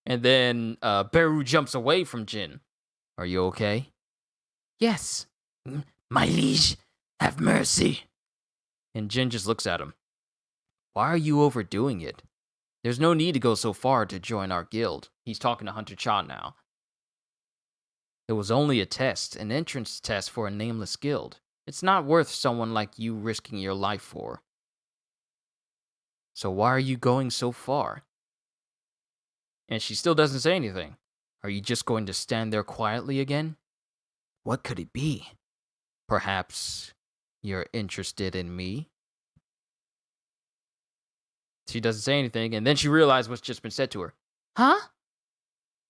[SPEAKER 1] And then Beru jumps away from Jin. Are you okay?
[SPEAKER 3] Yes.
[SPEAKER 2] My liege, have mercy.
[SPEAKER 1] And Jin just looks at him. Why are you overdoing it? There's no need to go so far to join our guild. He's talking to Hunter Cha now. It was only a test, an entrance test for a nameless guild. It's not worth someone like you risking your life for. So why are you going so far? And she still doesn't say anything. Are you just going to stand there quietly again?
[SPEAKER 2] What could it be?
[SPEAKER 1] Perhaps you're interested in me? She doesn't say anything, and then she realized what's just been said to her.
[SPEAKER 3] Huh?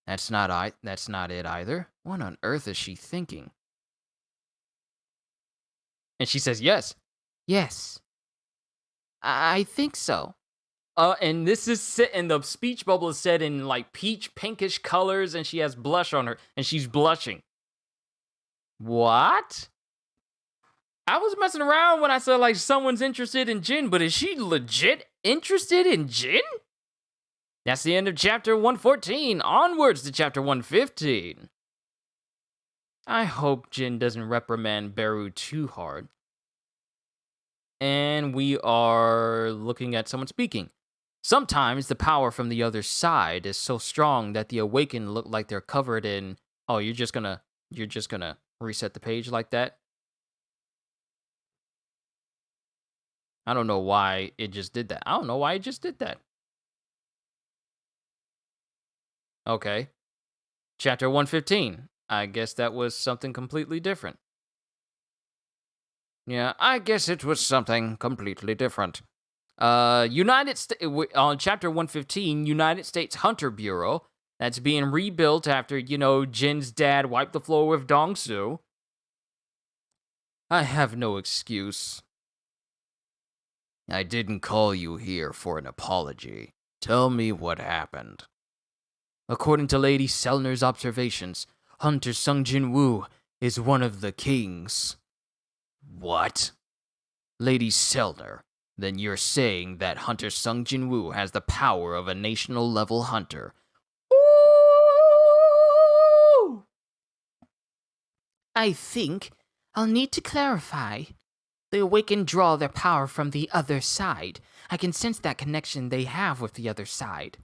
[SPEAKER 1] That's not it either. What on earth is she thinking? And she says yes.
[SPEAKER 3] Yes. I think so.
[SPEAKER 1] And this is set, and the speech bubble is set in like peach pinkish colors, and she has blush on her, and she's blushing. What? I was messing around when I said like someone's interested in Jin, but is she legit interested in Jin? That's the end of chapter 114. Onwards to chapter 115. I hope Jin doesn't reprimand Beru too hard. And we are looking at someone speaking. Sometimes the power from the other side is so strong that the awakened look like they're covered in... Oh, you're just gonna reset the page like that? I don't know why it just did that. Okay. Chapter 115. I guess that was something completely different.
[SPEAKER 2] Yeah, I guess it was something completely different.
[SPEAKER 1] On chapter 115, United States Hunter Bureau, that's being rebuilt after, Jin's dad wiped the floor with Dongsu. I have no excuse.
[SPEAKER 2] I didn't call you here for an apology. Tell me what happened.
[SPEAKER 1] According to Lady Selner's observations, Hunter Jin-Woo is one of the kings.
[SPEAKER 2] What?
[SPEAKER 1] Lady Selner, then you're saying that Hunter Jin-Woo has the power of a national-level hunter.
[SPEAKER 3] Ooh! I think I'll need to clarify. The Awakened draw their power from the other side. I can sense that connection they have with the other side.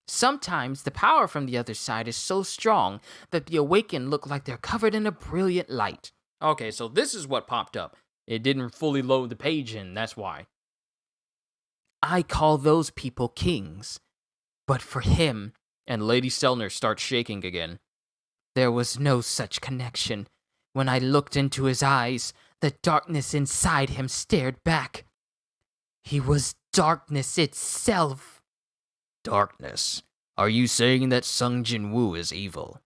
[SPEAKER 3] Sometimes the power from the other side is so strong that the Awakened look like they're covered in a brilliant light.
[SPEAKER 1] Okay, so this is what popped up. It didn't fully load the page in, that's why.
[SPEAKER 3] I call those people kings. But for him,
[SPEAKER 1] and Lady Selner starts shaking again,
[SPEAKER 3] there was no such connection. When I looked into his eyes, the darkness inside him stared back. He was darkness itself.
[SPEAKER 2] Darkness? Are you saying that Jin-Woo is evil?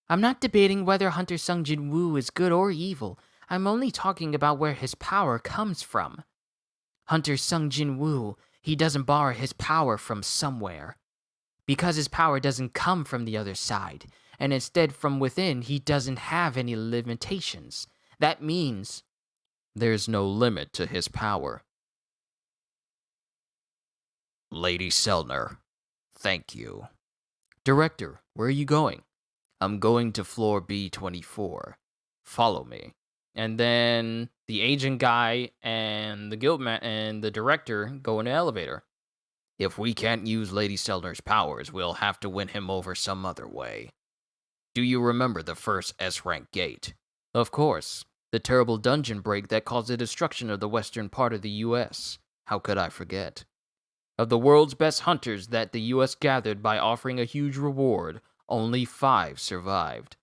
[SPEAKER 3] I'm not debating whether Hunter Jin-Woo is good or evil. I'm only talking about where his power comes from. Hunter Jin-Woo, he doesn't borrow his power from somewhere. Because his power doesn't come from the other side, and instead from within, he doesn't have any limitations. That means
[SPEAKER 1] there's no limit to his power.
[SPEAKER 2] Lady Selner, thank you.
[SPEAKER 1] Director, where are you going?
[SPEAKER 2] I'm going to floor B24. Follow me.
[SPEAKER 1] And then the agent guy and the guildman and the director go in the elevator.
[SPEAKER 2] If we can't use Lady Selner's powers, we'll have to win him over some other way. Do you remember the first S-rank gate?
[SPEAKER 1] Of course. The terrible dungeon break that caused the destruction of the western part of the U.S. How could I forget? Of the world's best hunters that the U.S. gathered by offering a huge reward, only 5 survived.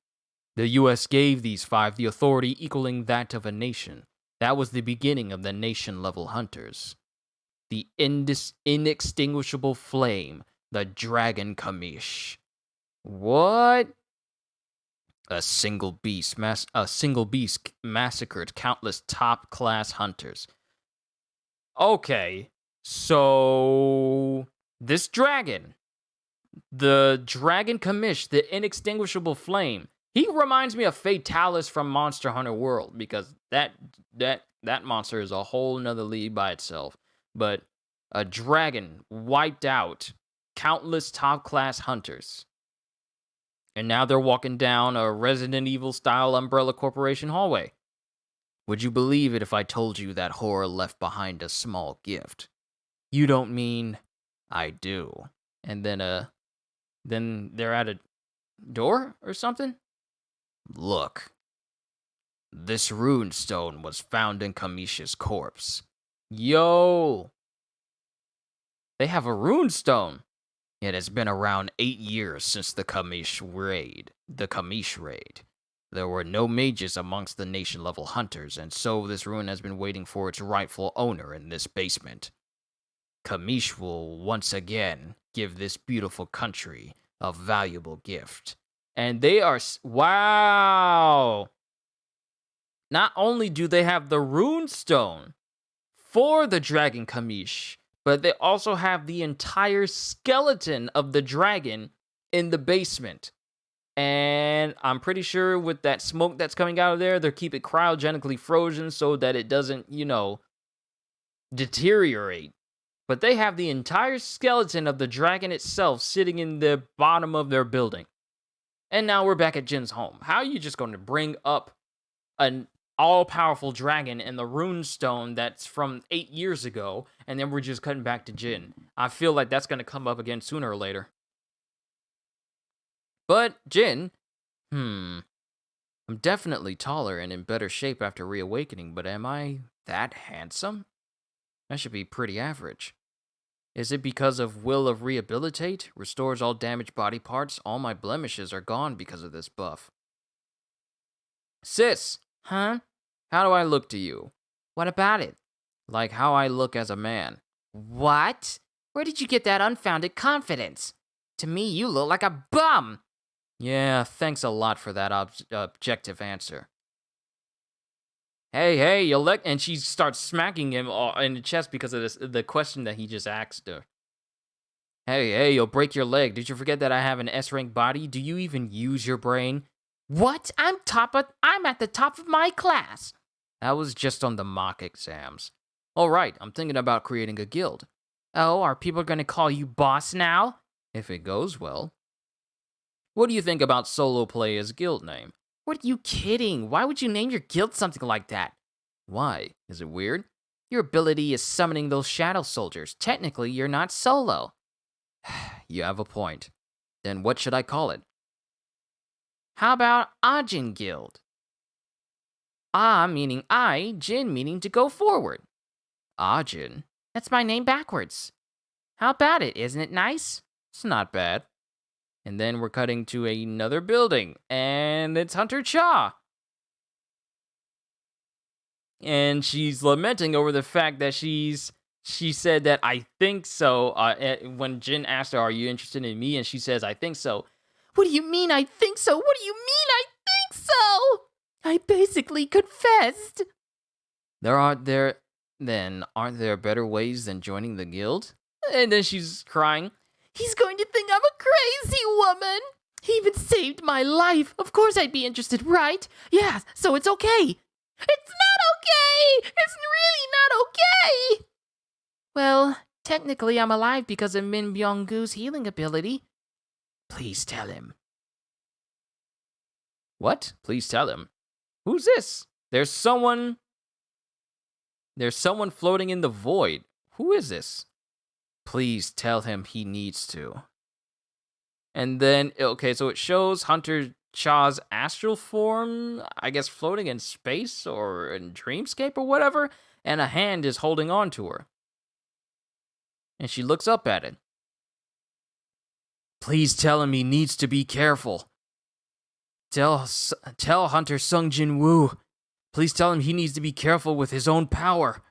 [SPEAKER 1] The U.S. gave these 5 the authority equaling that of a nation. That was the beginning of the nation-level hunters. The inextinguishable flame, the dragon Kamish. What? A single beast massacred countless top-class hunters. Okay, so this dragon, the dragon Kamish, the inextinguishable flame, he reminds me of Fatalis from Monster Hunter World, because that monster is a whole nother league by itself. But a dragon wiped out countless top-class hunters. And now they're walking down a Resident Evil-style Umbrella Corporation hallway.
[SPEAKER 2] Would you believe it if I told you that horror left behind a small gift?
[SPEAKER 1] You don't mean...
[SPEAKER 2] I do.
[SPEAKER 1] And then they're at a door or something?
[SPEAKER 2] Look. This rune stone was found in Kamish's corpse.
[SPEAKER 1] Yo! They have a rune stone.
[SPEAKER 2] It has been around 8 years since the Kamish raid. There were no mages amongst the nation-level hunters, and so this rune has been waiting for its rightful owner in this basement. Kamish will once again give this beautiful country a valuable gift.
[SPEAKER 1] And they are... Wow! Not only do they have the rune stone for the dragon Kamish, but they also have the entire skeleton of the dragon in the basement. And I'm pretty sure with that smoke that's coming out of there, they're keeping it cryogenically frozen so that it doesn't, deteriorate. But they have the entire skeleton of the dragon itself sitting in the bottom of their building. And now we're back at Jin's home. How are you just going to bring up an all-powerful dragon and the rune stone that's from 8 years ago, and then we're just cutting back to Jin? I feel like that's going to come up again sooner or later. But Jin, I'm definitely taller and in better shape after reawakening, but am I that handsome? I should be pretty average. Is it because of Will of Rehabilitate? Restores all damaged body parts. All my blemishes are gone because of this buff. Sis!
[SPEAKER 3] Huh?
[SPEAKER 1] How do I look to you?
[SPEAKER 3] What about it?
[SPEAKER 1] Like how I look as a man.
[SPEAKER 3] What? Where did you get that unfounded confidence? To me, you look like a bum!
[SPEAKER 1] Yeah, thanks a lot for that objective answer. Hey, and she starts smacking him in the chest because of the question that he just asked her. Hey, you'll break your leg. Did you forget that I have an S-rank body? Do you even use your brain?
[SPEAKER 3] What? I'm at the top of my class.
[SPEAKER 1] That was just on the mock exams. All right, I'm thinking about creating a guild.
[SPEAKER 3] Oh, are people going to call you boss now?
[SPEAKER 1] If it goes well. What do you think about solo play as guild name?
[SPEAKER 3] What are you kidding? Why would you name your guild something like that?
[SPEAKER 1] Why? Is it weird?
[SPEAKER 3] Your ability is summoning those shadow soldiers. Technically, you're not solo.
[SPEAKER 1] You have a point. Then what should I call it?
[SPEAKER 3] How about Ain Guild? Ah meaning I, Jin meaning to go forward.
[SPEAKER 1] Ajin?
[SPEAKER 3] That's my name backwards. How about it? Isn't it nice?
[SPEAKER 1] It's not bad. And then we're cutting to another building, and it's Hunter Cha. And she's lamenting over the fact that she said that I think so. When Jin asked her, "Are you interested in me?" and she says, "I think so."
[SPEAKER 3] What do you mean I think so? What do you mean I think so? I basically confessed.
[SPEAKER 1] Aren't there better ways than joining the guild? And then she's crying.
[SPEAKER 3] He's going to think I'm a crazy woman. He even saved my life. Of course I'd be interested, right? Yeah, so it's okay. It's not okay. It's really not okay. Well, technically I'm alive because of Min Byung-goo's healing ability.
[SPEAKER 2] Please tell him.
[SPEAKER 1] What? Please tell him. Who's this? There's someone floating in the void. Who is this? Please tell him he needs to. And then, okay, so it shows Hunter Cha's astral form, I guess floating in space or in dreamscape or whatever, and a hand is holding on to her. And she looks up at it. Please tell him he needs to be careful. Tell Hunter Sung Jin-Woo. Please tell him he needs to be careful with his own power.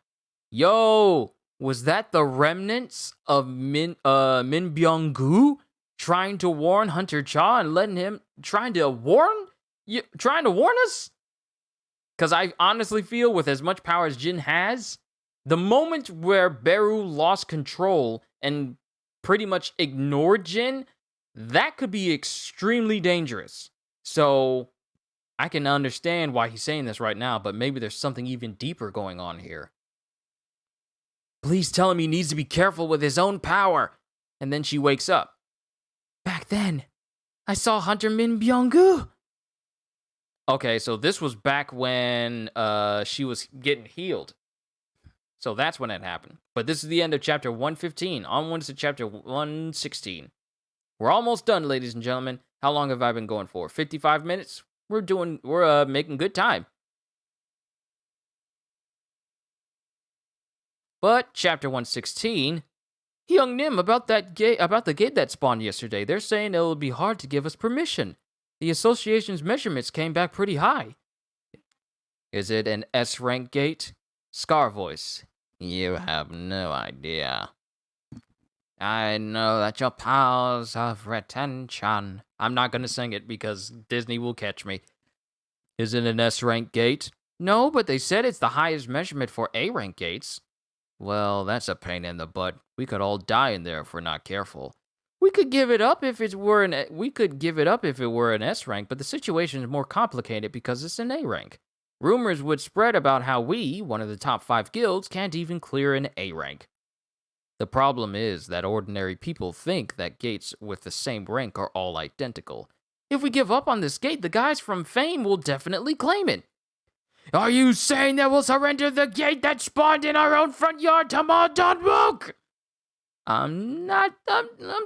[SPEAKER 1] Yo! Was that the remnants of Min Byung-goo trying to warn Hunter Cha and trying to warn us? Because I honestly feel with as much power as Jin has, the moment where Beru lost control and pretty much ignored Jin, that could be extremely dangerous. So I can understand why he's saying this right now, but maybe there's something even deeper going on here. Please tell him he needs to be careful with his own power. And then she wakes up.
[SPEAKER 3] Back then, I saw Hunter Min Byung-goo.
[SPEAKER 1] Okay, so this was back when she was getting healed. So that's when it happened. But this is the end of chapter 115. Onwards to chapter 116. We're almost done, ladies and gentlemen. How long have I been going for? 55 minutes? We're making good time. But chapter 116, Young Nim, about the gate that spawned yesterday. They're saying it'll be hard to give us permission. The association's measurements came back pretty high. Is it an S rank gate? Scar voice.
[SPEAKER 2] You have no idea. I know that your powers of retention.
[SPEAKER 1] I'm not gonna sing it because Disney will catch me. Is it an S rank gate? No, but they said it's the highest measurement for A rank gates. Well, that's a pain in the butt. We could all die in there if we're not careful. We could give it up if it were an S rank, but the situation is more complicated because it's an A rank. Rumors would spread about how we, one of the top 5 guilds, can't even clear an A rank. The problem is that ordinary people think that gates with the same rank are all identical. If we give up on this gate, the guys from Fame will definitely claim it. Are you saying that we'll surrender the gate that spawned in our own front yard to Ma Donwook? I'm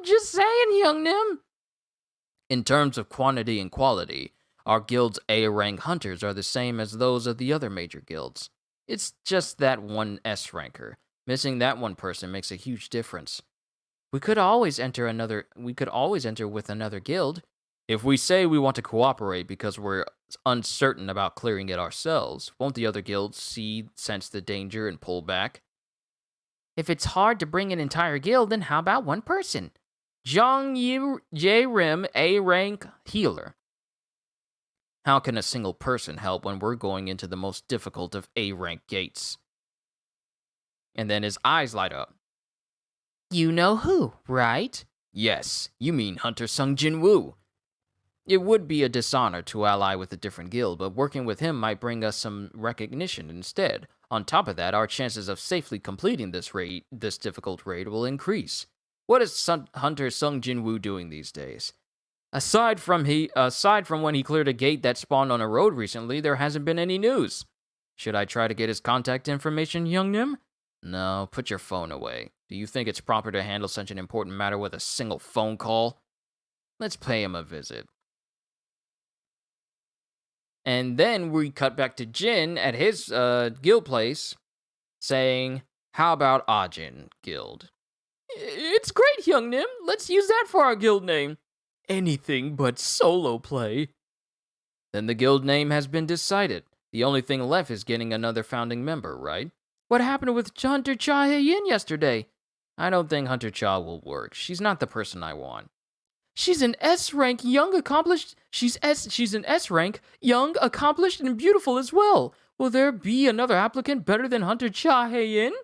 [SPEAKER 1] just saying, Young Nim. In terms of quantity and quality, our guild's A-rank hunters are the same as those of the other major guilds. It's just that one S-ranker. Missing that one person makes a huge difference. We could always enter with another guild. If we say we want to cooperate because we're uncertain about clearing it ourselves, won't the other guilds sense the danger and pull back? If it's hard to bring an entire guild, then how about one person? Zhang Rim, A-rank healer. How can a single person help when we're going into the most difficult of A-rank gates? And then his eyes light up. You know who, right? Yes, you mean Hunter Sung Jin-Woo. It would be a dishonor to ally with a different guild, but working with him might bring us some recognition instead. On top of that, our chances of safely completing this difficult raid will increase. What is Hunter Sung Jin-Woo doing these days? Aside from when he cleared a gate that spawned on a road recently, there hasn't been any news. Should I try to get his contact information, Young Nim? No, put your phone away. Do you think it's proper to handle such an important matter with a single phone call? Let's pay him a visit. And then we cut back to Jin at his guild place, saying, how about Ain Guild? It's great, Young Nim. Let's use that for our guild name. Anything but solo play. Then the guild name has been decided. The only thing left is getting another founding member, right? What happened with Hunter Cha Hae-In yesterday? I don't think Hunter Cha will work. She's not the person I want. She's an S-rank, young, accomplished. She's an S-rank, young, accomplished, and beautiful as well. Will there be another applicant better than Hunter Cha Hae-In?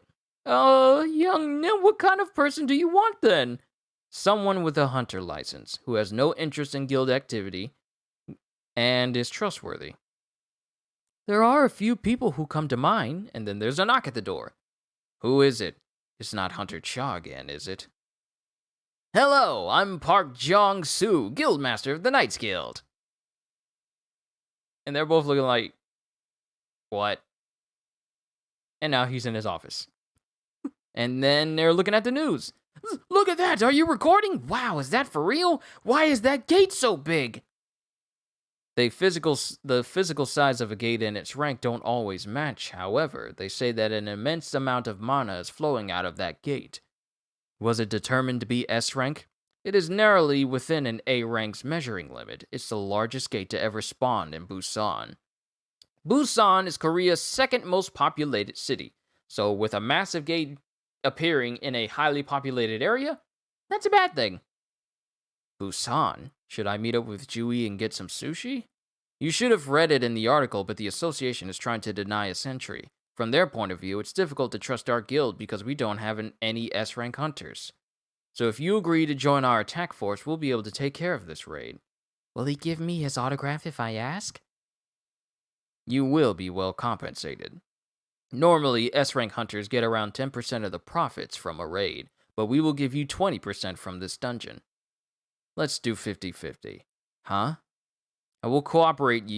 [SPEAKER 1] Young Nim, what kind of person do you want then? Someone with a hunter license, who has no interest in guild activity, and is trustworthy. There are a few people who come to mind, and then there's a knock at the door. Who is it? It's not Hunter Cha again, is it? Hello, I'm Park Jong-soo, Guildmaster of the Knights Guild. And they're both looking like, what? And now he's in his office. And then they're looking at the news. Look at that, are you recording? Wow, is that for real? Why is that gate so big? The physical size of a gate and its rank don't always match. However, they say that an immense amount of mana is flowing out of that gate. Was it determined to be S rank? It is narrowly within an A rank's measuring limit. It's the largest gate to ever spawn in Busan. Busan is Korea's second most populated city. So with a massive gate appearing in a highly populated area, that's a bad thing. Busan? Should I meet up with Jui and get some sushi? You should have read it in the article, but the association is trying to deny us entry. From their point of view, it's difficult to trust our guild because we don't have any S-rank hunters. So if you agree to join our attack force, we'll be able to take care of this raid. Will he give me his autograph if I ask? You will be well compensated. Normally, S-rank hunters get around 10% of the profits from a raid, but we will give you 20% from this dungeon. Let's do 50-50. Huh? I will cooperate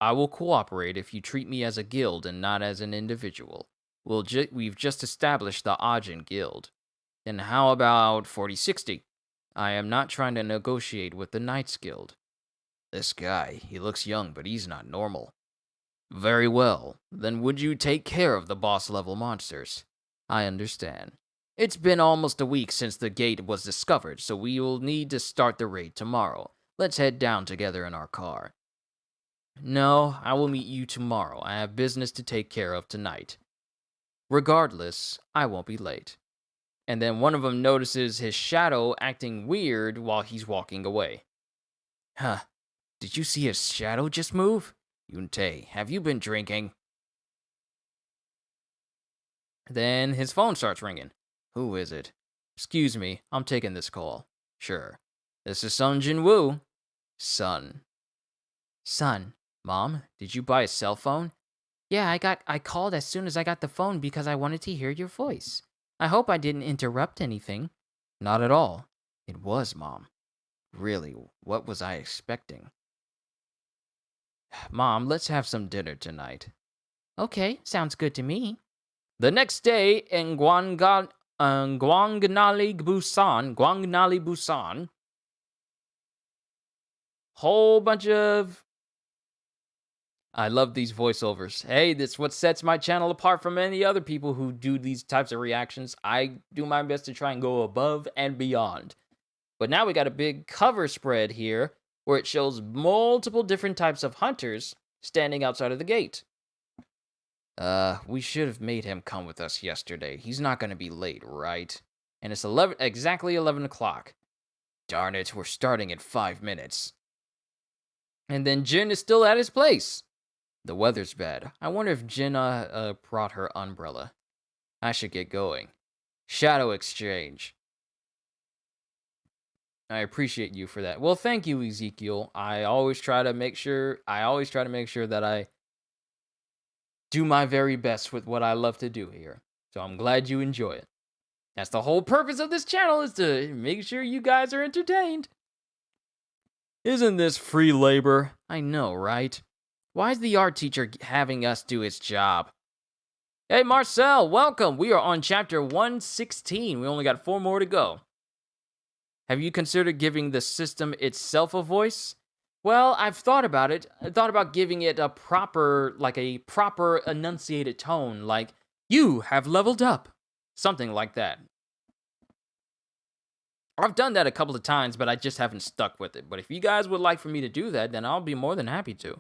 [SPEAKER 1] I will cooperate if you treat me as a guild and not as an individual. We've just established the Ain Guild. Then how about 40-60? I am not trying to negotiate with the Knights Guild.
[SPEAKER 2] This guy, he looks young, but he's not normal.
[SPEAKER 1] Very well. Then would you take care of the boss-level monsters? I understand. It's been almost a week since the gate was discovered, so we will need to start the raid tomorrow. Let's head down together in our car. No, I will meet you tomorrow. I have business to take care of tonight. Regardless, I won't be late. And then one of them notices his shadow acting weird while he's walking away.
[SPEAKER 2] Huh. Did you see his shadow just move? Yun-tae, have you been drinking?
[SPEAKER 1] Then his phone starts ringing.
[SPEAKER 2] Who is it?
[SPEAKER 1] Excuse me, I'm taking this call.
[SPEAKER 2] Sure.
[SPEAKER 1] This is son Jin-Woo.
[SPEAKER 2] Son.
[SPEAKER 3] Son.
[SPEAKER 1] Mom, did you buy a cell phone?
[SPEAKER 3] Yeah, I called as soon as I got the phone because I wanted to hear your voice. I hope I didn't interrupt anything.
[SPEAKER 1] Not at all.
[SPEAKER 2] It was, Mom. Really, what was I expecting?
[SPEAKER 1] Mom, let's have some dinner tonight.
[SPEAKER 3] Okay, sounds good to me.
[SPEAKER 1] The next day in Guangnali, Busan, whole bunch of... I love these voiceovers. Hey, that's what sets my channel apart from any other people who do these types of reactions. I do my best to try and go above and beyond. But now we got a big cover spread here where it shows multiple different types of hunters standing outside of the gate.
[SPEAKER 2] We should have made him come with us yesterday. He's not going to be late, right?
[SPEAKER 1] And it's exactly 11 o'clock.
[SPEAKER 2] Darn it, we're starting in 5 minutes.
[SPEAKER 1] And then Jin is still at his place.
[SPEAKER 2] The weather's bad.
[SPEAKER 1] I wonder if Jin brought her umbrella. I should get going. Shadow exchange. I appreciate you for that. Well, thank you, Ezekiel. I always try to make sure that I do my very best with what I love to do here. So I'm glad you enjoy it. That's the whole purpose of this channel, is to make sure you guys are entertained. Isn't this free labor? I know, right? Why is the art teacher having us do his job? Hey, Marcel, welcome. We are on chapter 116. We only got 4 more to go. Have you considered giving the system itself a voice? Well, I've thought about it. I thought about giving it a proper enunciated tone, like, you have leveled up. Something like that. I've done that a couple of times, but I just haven't stuck with it. But if you guys would like for me to do that, then I'll be more than happy to.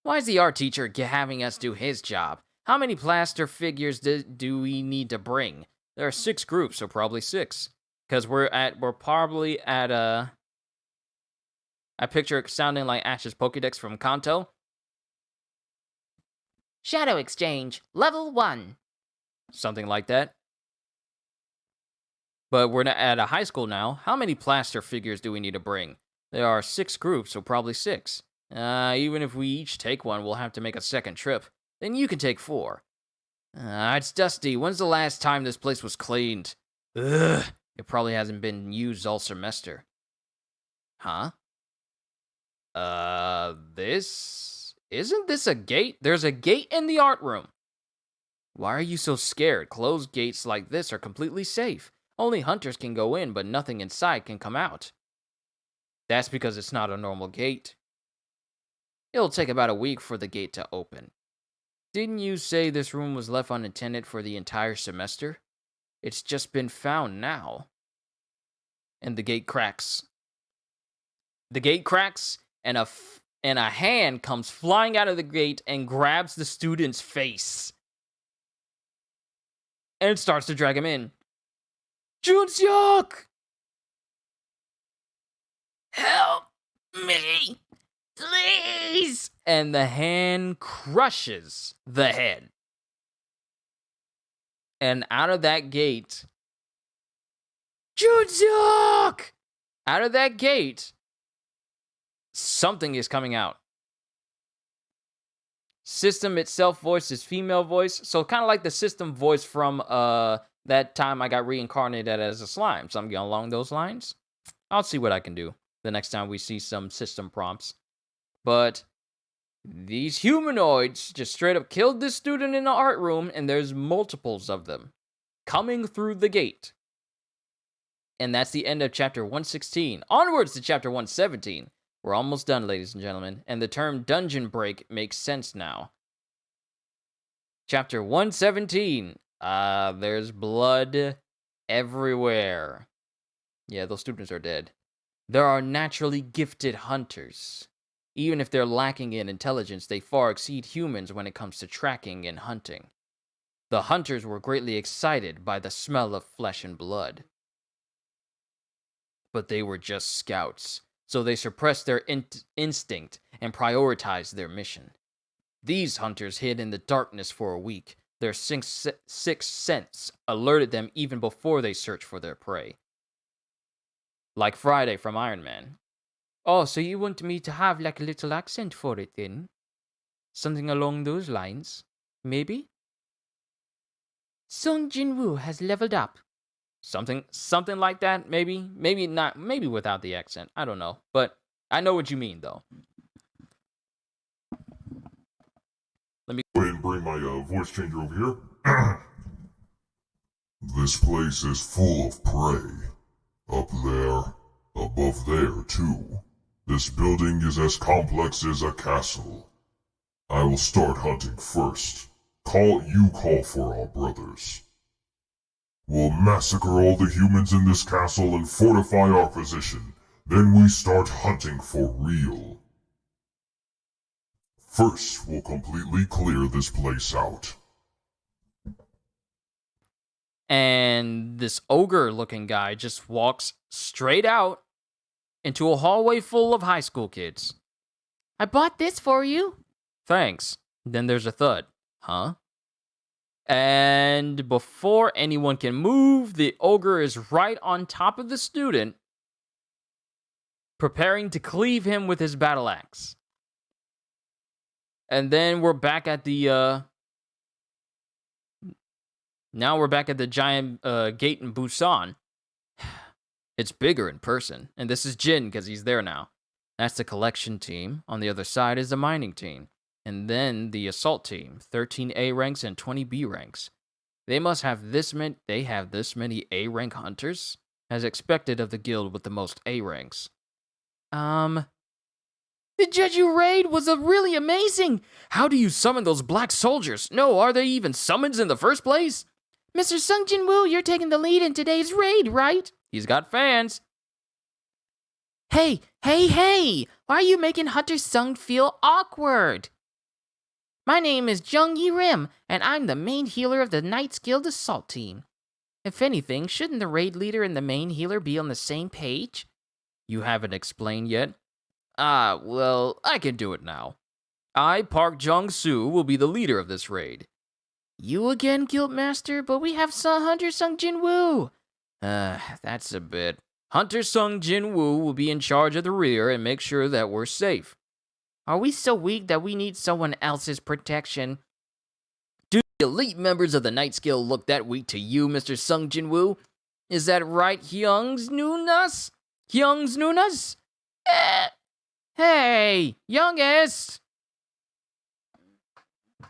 [SPEAKER 1] Why is the art teacher having us do his job? How many plaster figures do we need to bring? There are 6 groups, so probably 6. Because we're probably at I picture it sounding like Ash's Pokédex from Kanto.
[SPEAKER 3] Shadow exchange, level 1.
[SPEAKER 1] Something like that. But we're at a high school now. How many plaster figures do we need to bring? There are 6 groups, so probably 6. Even if we each take one, we'll have to make a second trip. Then you can take 4. It's dusty. When's the last time this place was cleaned? Ugh. It probably hasn't been used all semester. Huh? Isn't this a gate? There's a gate in the art room. Why are you so scared? Closed gates like this are completely safe. Only hunters can go in, but nothing inside can come out. That's because it's not a normal gate. It'll take about a week for the gate to open. Didn't you say this room was left unattended for the entire semester? It's just been found now. And the gate cracks. The gate cracks, and a hand comes flying out of the gate and grabs the student's face. And it starts to drag him in. Junseok! Help me, please! And the hand crushes the head. And out of that gate, Junseok! Out of that gate, something is coming out. System itself voice is female voice, so kind of like the system voice from that time I got reincarnated as a slime. Something along those lines. I'll see what I can do the next time we see some system prompts. But These humanoids just straight up killed this student in the art room, and there's multiples of them coming through the gate. And that's the end of chapter 116. Onwards to chapter 117. We're almost done, ladies and gentlemen, and the term dungeon break makes sense now. Chapter 117. There's blood everywhere. Yeah, those students are dead. There are naturally gifted hunters. Even if they're lacking in intelligence, they far exceed humans when it comes to tracking and hunting. The hunters were greatly excited by the smell of flesh and blood. But they were just scouts, so they suppressed their instinct and prioritized their mission. These hunters hid in the darkness for a week. Their sixth sense alerted them even before they searched for their prey. Like Friday from Iron Man.
[SPEAKER 3] Oh, so you want me to have like a little accent for it then? Something along those lines, maybe? Sung Jin-Woo has leveled up.
[SPEAKER 1] Something like that, maybe. Maybe not, maybe without the accent. I don't know. But I know what you mean, though.
[SPEAKER 4] Let me go ahead and bring my voice changer over here. This place is full of prey. Up there, above there, too. This building is as complex as a castle. I will start hunting first. Call for our brothers. We'll massacre all the humans in this castle and fortify our position. Then we start hunting for real. First, we'll completely clear this place out.
[SPEAKER 1] And this ogre-looking guy just walks straight out into a hallway full of high school kids.
[SPEAKER 3] I bought this for you.
[SPEAKER 1] Thanks. Then there's a thud. Huh? And before anyone can move, the ogre is right on top of the student, preparing to cleave him with his battle axe. And then we're back at the, now we're back at the giant gate in Busan. It's bigger in person. And this is Jin, because he's there now. That's the collection team. On the other side is the mining team. And then the assault team, 13 A ranks and 20 B ranks. They must have this many, A rank hunters, as expected of the guild with the most A ranks.
[SPEAKER 3] The Jeju raid was really amazing.
[SPEAKER 1] How do you summon those black soldiers? No, are they even summons in the first place?
[SPEAKER 3] Mr. Sung Jin-Woo, you're taking the lead in today's raid, right?
[SPEAKER 1] He's got fans.
[SPEAKER 3] Hey! Why are you making Hunter Sung feel awkward? My name is Jung Yi-Rim, and I'm the main healer of the Knights Guild assault team. If anything, shouldn't the raid leader and the main healer be on the same page?
[SPEAKER 1] You haven't explained yet? Well, I can do it now. I, Park Jong-soo, will be the leader of this raid.
[SPEAKER 3] You again, Guildmaster, but we have Hunter Sung Jin-Woo.
[SPEAKER 1] That's a bit. Hunter Sung Jin-Woo will be in charge of the rear and make sure that we're safe.
[SPEAKER 3] Are we so weak that we need someone else's protection?
[SPEAKER 1] Do the elite members of the Knights Guild look that weak to you, Mr. Sung Jin-Woo? Is that right, Hyung's Nunas?
[SPEAKER 3] Hey, youngest!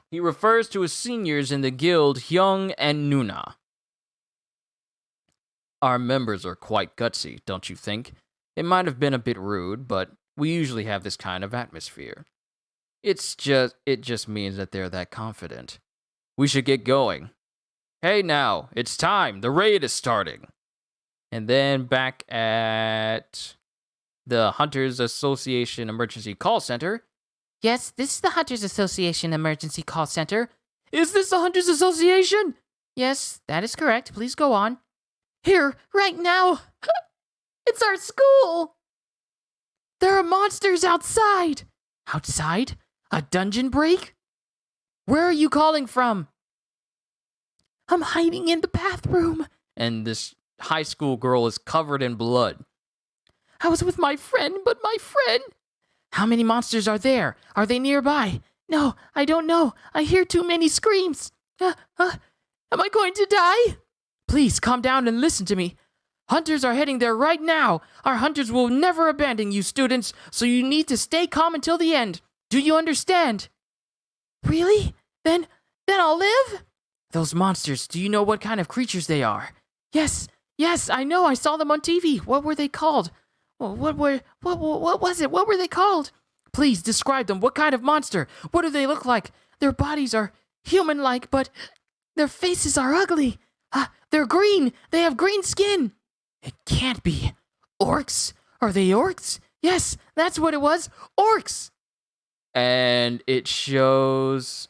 [SPEAKER 1] He refers to his seniors in the guild, Hyung and Nuna. Our members are quite gutsy, don't you think? It might have been a bit rude, but we usually have this kind of atmosphere. It just means that they're that confident. We should get going. Hey now, it's time. The raid is starting. And then back at the Hunters Association Emergency Call Center.
[SPEAKER 3] Yes, this is the Hunters Association Emergency Call Center.
[SPEAKER 1] Is this the Hunters Association?
[SPEAKER 3] Yes, that is correct. Please go on. Here, right now. It's our school. There are monsters outside. Outside? A dungeon break? Where are you calling from? I'm hiding in the bathroom.
[SPEAKER 1] And this high school girl is covered in blood.
[SPEAKER 3] I was with my friend, but my friend... How many monsters are there? Are they nearby? No, I don't know. I hear too many screams. Am I going to die? Please, calm down and listen to me. Hunters are heading there right now. Our hunters will never abandon you, students, so you need to stay calm until the end. Do you understand? Really? Then I'll live? Those monsters, do you know what kind of creatures they are? Yes, I know. I saw them on TV. What were they called? What was it? What were they called? Please describe them. What kind of monster? What do they look like? Their bodies are human-like, but their faces are ugly. They're green. They have green skin. It can't be. Orcs? Are they orcs? Yes, that's what it was. Orcs.
[SPEAKER 1] And it shows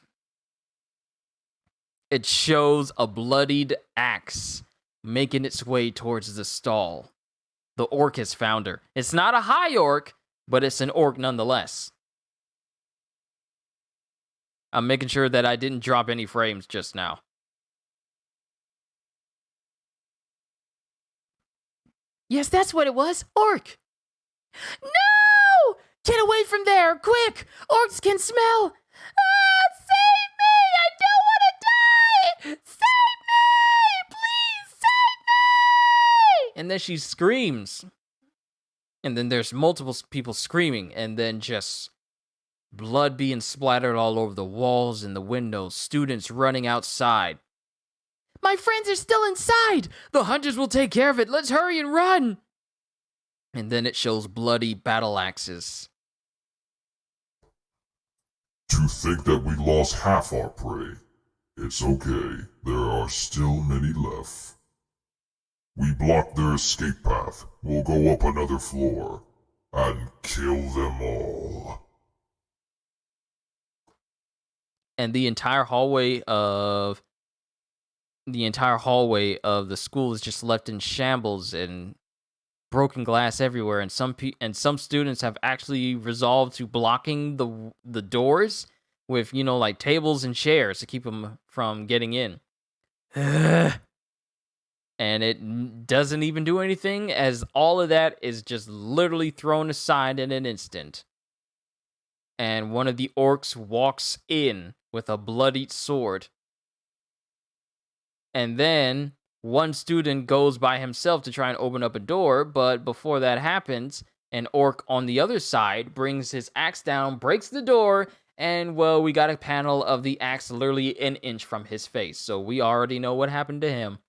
[SPEAKER 1] a bloodied axe making its way towards the stall. The orc has found her. It's not a high orc, but it's an orc nonetheless. I'm making sure that I didn't drop any frames just now.
[SPEAKER 3] Yes, that's what it was. Orc. No! Get away from there, quick! Orcs can smell. Save me! I don't want to die! Save me! Please save me!
[SPEAKER 1] And then she screams. And then there's multiple people screaming, and then just blood being splattered all over the walls and the windows, students running outside.
[SPEAKER 3] My friends are still inside!
[SPEAKER 1] The hunters will take care of it. Let's hurry and run! And then it shows bloody battle axes.
[SPEAKER 4] To think that we lost half our prey. It's okay, there are still many left. We blocked their escape path. We'll go up another floor and kill them all.
[SPEAKER 1] And the entire hallway of the school is just left in shambles and broken glass everywhere. And some students have actually resolved to blocking the doors with, like tables and chairs to keep them from getting in. And it doesn't even do anything, as all of that is just literally thrown aside in an instant. And one of the orcs walks in with a bloodied sword. And then one student goes by himself to try and open up a door, but before that happens, an orc on the other side brings his axe down, breaks the door, and, well, we got a panel of the axe literally an inch from his face. So we already know what happened to him.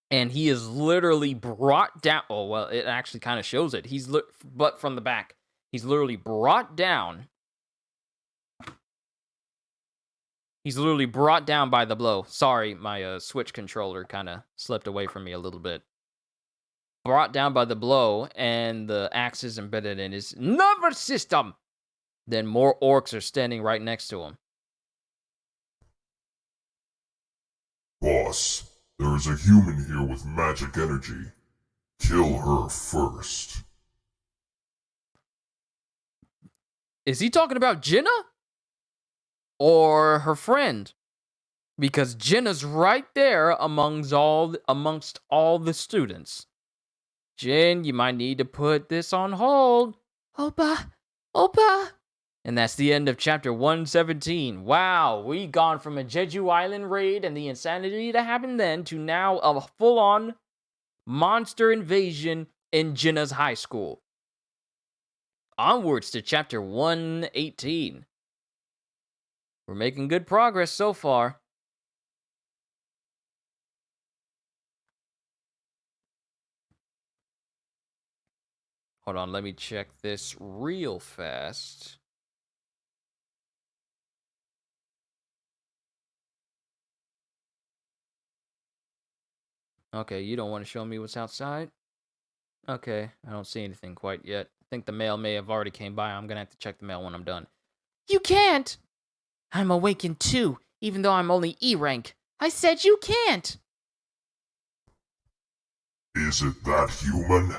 [SPEAKER 1] And he is literally brought down. Oh, well, it actually kind of shows it. But from the back. He's literally brought down. He's literally brought down by the blow. Sorry, my Switch controller kind of slipped away from me a little bit. Brought down by the blow, and the axe is embedded in his nervous system. Then more orcs are standing right next to him.
[SPEAKER 4] Boss, there is a human here with magic energy. Kill her first.
[SPEAKER 1] Is he talking about Jenna? Or her friend? Because Jenna's right there amongst all the students. Jin, you might need to put this on hold.
[SPEAKER 3] Oppa.
[SPEAKER 1] And that's the end of chapter 117. Wow, we gone from a Jeju Island raid and the insanity that happened then to now a full-on monster invasion in Jenna's high school. Onwards to chapter 118. We're making good progress so far. Hold on, let me check this real fast. Okay, you don't want to show me what's outside? Okay, I don't see anything quite yet. I think the mail may have already came by. I'm gonna have to check the mail when I'm done.
[SPEAKER 3] You can't! I'm awakened too, even though I'm only E rank. I said you can't!
[SPEAKER 4] Is it that human?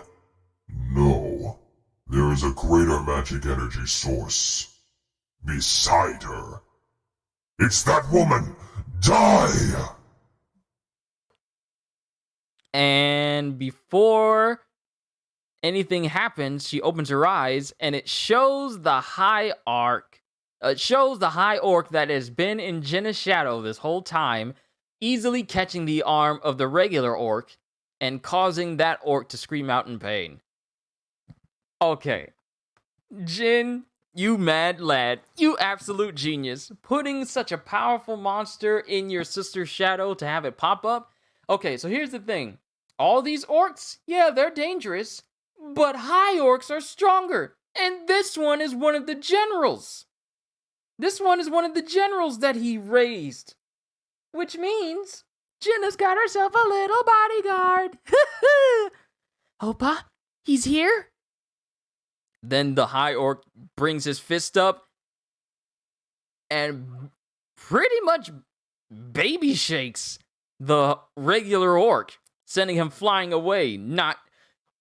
[SPEAKER 4] No. There is a greater magic energy source. Beside her. It's that woman! Die!
[SPEAKER 1] And before anything happens, she opens her eyes, and it shows the high orc. It shows the high orc that has been in Jenna's shadow this whole time, easily catching the arm of the regular orc and causing that orc to scream out in pain. Okay, Jin, You mad lad. You absolute genius. Putting such a powerful monster in your sister's shadow to have it pop up. Okay, so here's the thing. All these orcs, yeah, they're dangerous. But high orcs are stronger. And this one is one of the generals. This one is one of the generals that he raised. Which means Jenna's got herself a little bodyguard.
[SPEAKER 3] Oppa, he's here?
[SPEAKER 1] Then the high orc brings his fist up and pretty much baby shakes the regular orc, sending him flying away.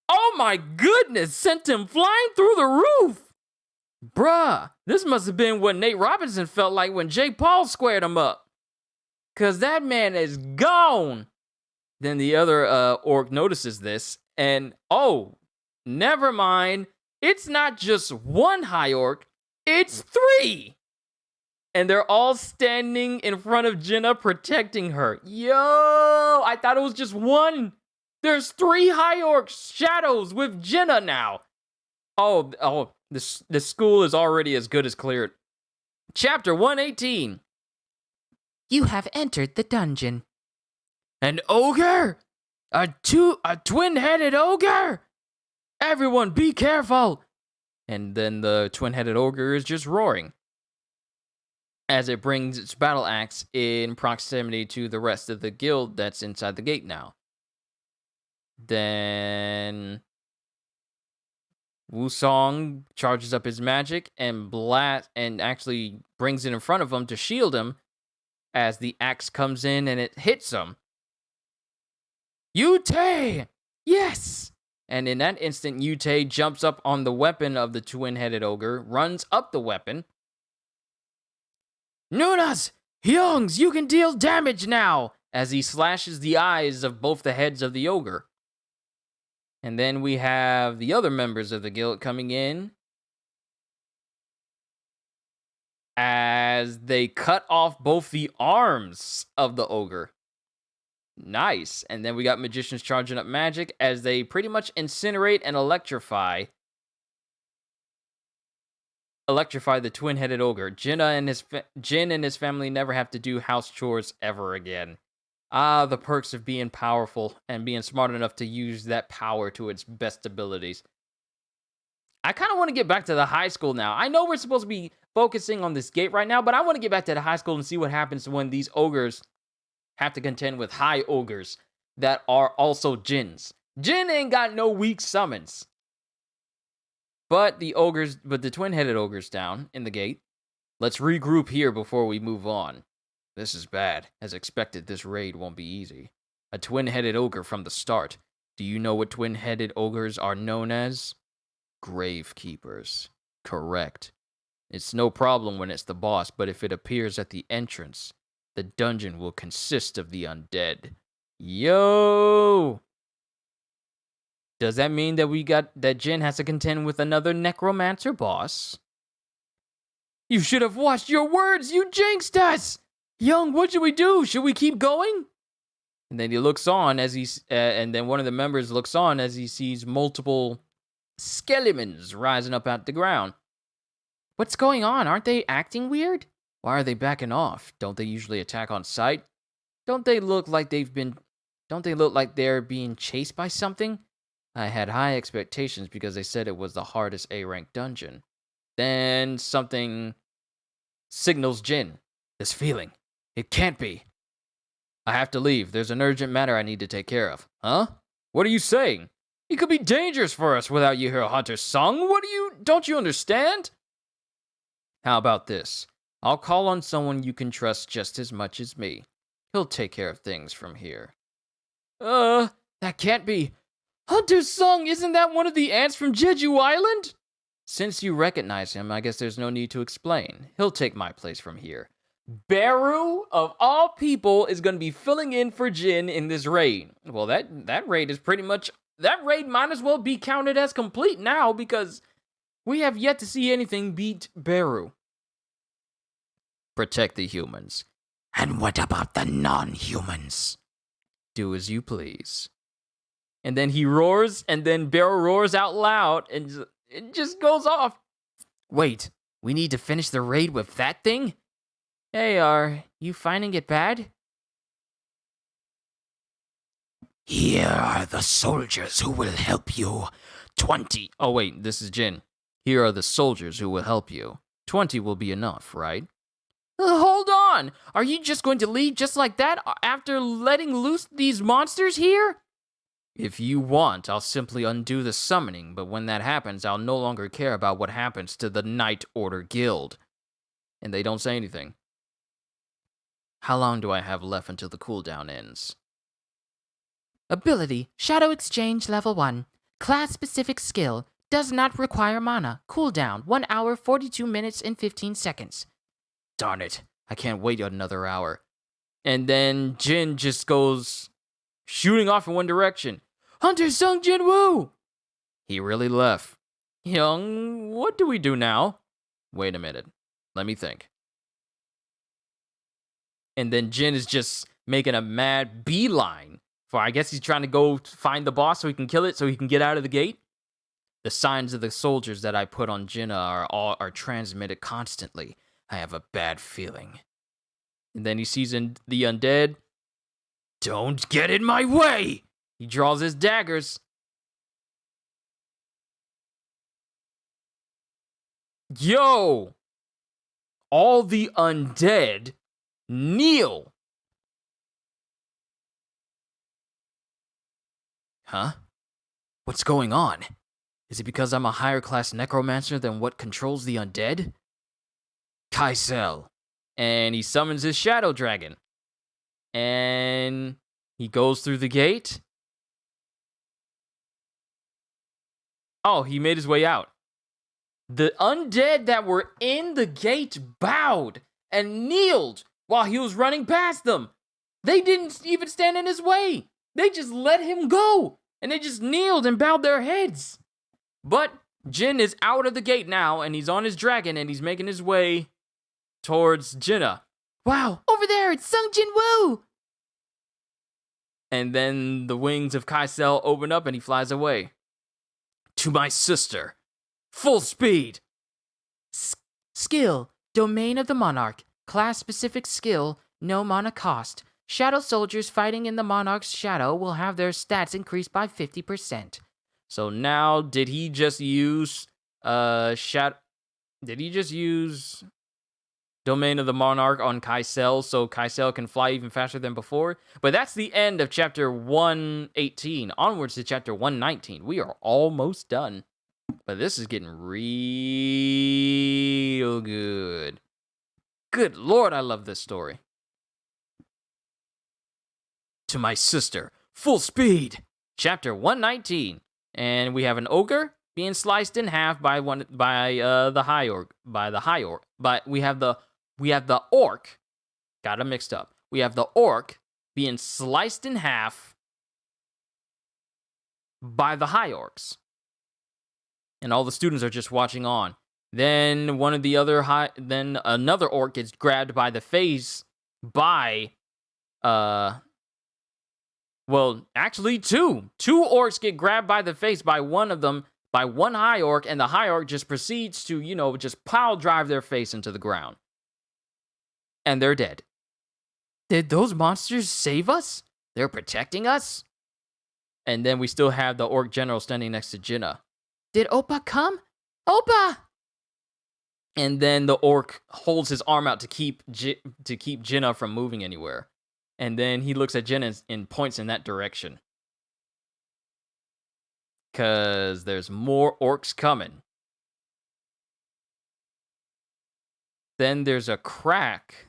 [SPEAKER 1] Oh my goodness, sent him flying through the roof. Bruh, this must have been what Nate Robinson felt like when Jake Paul squared him up. Cause that man is gone. Then the other orc notices this and, oh, never mind. It's not just one high orc, it's 3. And they're all standing in front of Jenna protecting her. Yo, I thought it was just one. There's 3 high orcs shadows with Jenna now. The school is already as good as cleared. Chapter 118.
[SPEAKER 3] You have entered the dungeon.
[SPEAKER 1] An ogre? A twin-headed ogre? Everyone be careful! And then the twin-headed ogre is just roaring as it brings its battle axe in proximity to the rest of the guild that's inside the gate now. Then Wusong charges up his magic and actually brings it in front of him to shield him as the axe comes in and it hits him. Yute! Yes! And in that instant, Yute jumps up on the weapon of the twin-headed ogre, runs up the weapon. Nunas! Hyungs, you can deal damage now! As he slashes the eyes of both the heads of the ogre. And then we have the other members of the guild coming in as they cut off both the arms of the ogre. Nice. And then we got magicians charging up magic as they pretty much incinerate and electrify the twin-headed ogre. Jin and his family never have to do house chores ever again. Ah, the perks of being powerful and being smart enough to use that power to its best abilities. I kind of want to get back to the high school now. I know we're supposed to be focusing on this gate right now, but I want to get back to the high school and see what happens when these ogres have to contend with high ogres that are also Jins. Jin ain't got no weak summons. But the twin-headed ogre's down in the gate. Let's regroup here before we move on. This is bad. As expected, this raid won't be easy. A twin-headed ogre from the start. Do you know what twin-headed ogres are known as? Gravekeepers. Correct. It's no problem when it's the boss, but if it appears at the entrance, the dungeon will consist of the undead. Yo! Does that mean that Jin has to contend with another necromancer boss? You should have watched your words, you jinxed us! Young, what should we do? Should we keep going? And then he looks on and then one of the members looks on as he sees multiple skeletons rising up out the ground. What's going on? Aren't they acting weird? Why are they backing off? Don't they usually attack on sight? Don't they look like they're being chased by something? I had high expectations because they said it was the hardest A-rank dungeon. Then something signals Jin. This feeling. It can't be. I have to leave. There's an urgent matter I need to take care of. Huh? What are you saying? It could be dangerous for us without you here, Hunter Sung. Don't you understand? How about this? I'll call on someone you can trust just as much as me. He'll take care of things from here. That can't be. Hunter Sung, isn't that one of the ants from Jeju Island? Since you recognize him, I guess there's no need to explain. He'll take my place from here. Beru, of all people, is going to be filling in for Jin in this raid. Well, that raid is pretty much... That raid might as well be counted as complete now because we have yet to see anything beat Beru. Protect the humans.
[SPEAKER 2] And what about the non-humans?
[SPEAKER 1] Do as you please. And then he roars, and then Beru roars out loud, and it just goes off. Wait,
[SPEAKER 3] We need to finish the raid with that thing? Hey, are you finding it bad?
[SPEAKER 2] Here are the soldiers who will help you. 20.
[SPEAKER 1] Oh, wait, this is Jin. Here are the soldiers who will help you. 20 will be enough, right?
[SPEAKER 3] Hold on! Are you just going to leave just like that after letting loose these monsters here?
[SPEAKER 1] If you want, I'll simply undo the summoning, but when that happens, I'll no longer care about what happens to the Night Order Guild. And they don't say anything. How long do I have left until the cooldown ends?
[SPEAKER 3] Ability, Shadow Exchange level 1. Class-specific skill, does not require mana. Cooldown, 1 hour, 42 minutes, and 15 seconds.
[SPEAKER 1] Darn it, I can't wait another hour. And then Jin just goes shooting off in one direction. Hunter Sung Jin-Woo! He really left. Young, what do we do now? Wait a minute, let me think. And then Jin is just making a mad beeline for, I guess he's trying to go find the boss so he can kill it so he can get out of the gate. The signs of the soldiers that I put on Jinna are transmitted constantly. I have a bad feeling. And then he sees the undead. Don't get in my way! He draws his daggers. Yo! All the undead kneel. Huh? What's going on? Is it because I'm a higher class necromancer than what controls the undead? Kaisel. And he summons his shadow dragon. And he goes through the gate. Oh, he made his way out. The undead that were in the gate bowed and kneeled while he was running past them. They didn't even stand in his way. They just let him go. And they just kneeled and bowed their heads. But Jin is out of the gate now, and he's on his dragon, and he's making his way towards Jinna.
[SPEAKER 3] Wow, over there, it's Sung Jin-Woo!
[SPEAKER 1] And then the wings of Kaisel open up, and he flies away. To my sister. Full speed!
[SPEAKER 3] Skill, Domain of the Monarch. Class-specific skill, no mana cost. Shadow soldiers fighting in the Monarch's shadow will have their stats increased by 50%.
[SPEAKER 1] So now, did he just use Domain of the Monarch on Kaisel so Kaisel can fly even faster than before? But that's the end of chapter 118. Onwards to chapter 119. We are almost done. But this is getting real good. Good Lord, I love this story. To my sister, full speed. Chapter 119. And we have an ogre being sliced in half by the high orc. But we have the orc. Got them mixed up. We have the orc being sliced in half by the high orcs. And all the students are just watching on. Then another orc gets grabbed by the face by well, actually two. Two orcs get grabbed by the face by one of them, by one high orc, and the high orc just proceeds to, just pile drive their face into the ground. And they're dead. Did those monsters save us? They're protecting us? And then we still have the orc general standing next to Jinna.
[SPEAKER 3] Did Oppa come? Oppa!
[SPEAKER 1] And then the orc holds his arm out to keep Jinna from moving anywhere. And then he looks at Jinna and points in that direction. Because there's more orcs coming. Then there's a crack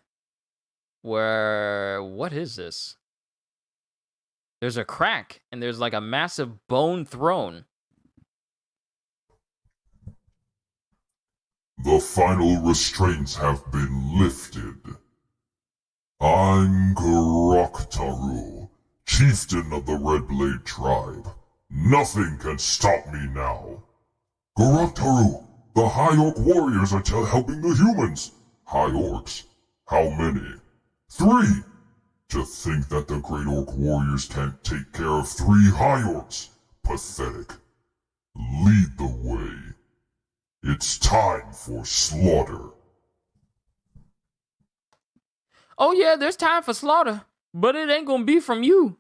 [SPEAKER 1] where... What is this? There's a crack, and there's like a massive bone throne.
[SPEAKER 4] The final restraints have been lifted. I'm Garoktaru, chieftain of the Red Blade tribe. Nothing can stop me now. Garoktaru, the High Orc warriors are helping the humans. High Orcs? How many? 3! To think that the Great Orc warriors can't take care of 3 High Orcs. Pathetic. Lead the way. It's time for slaughter.
[SPEAKER 1] Oh yeah, there's time for slaughter, but it ain't gonna be from you.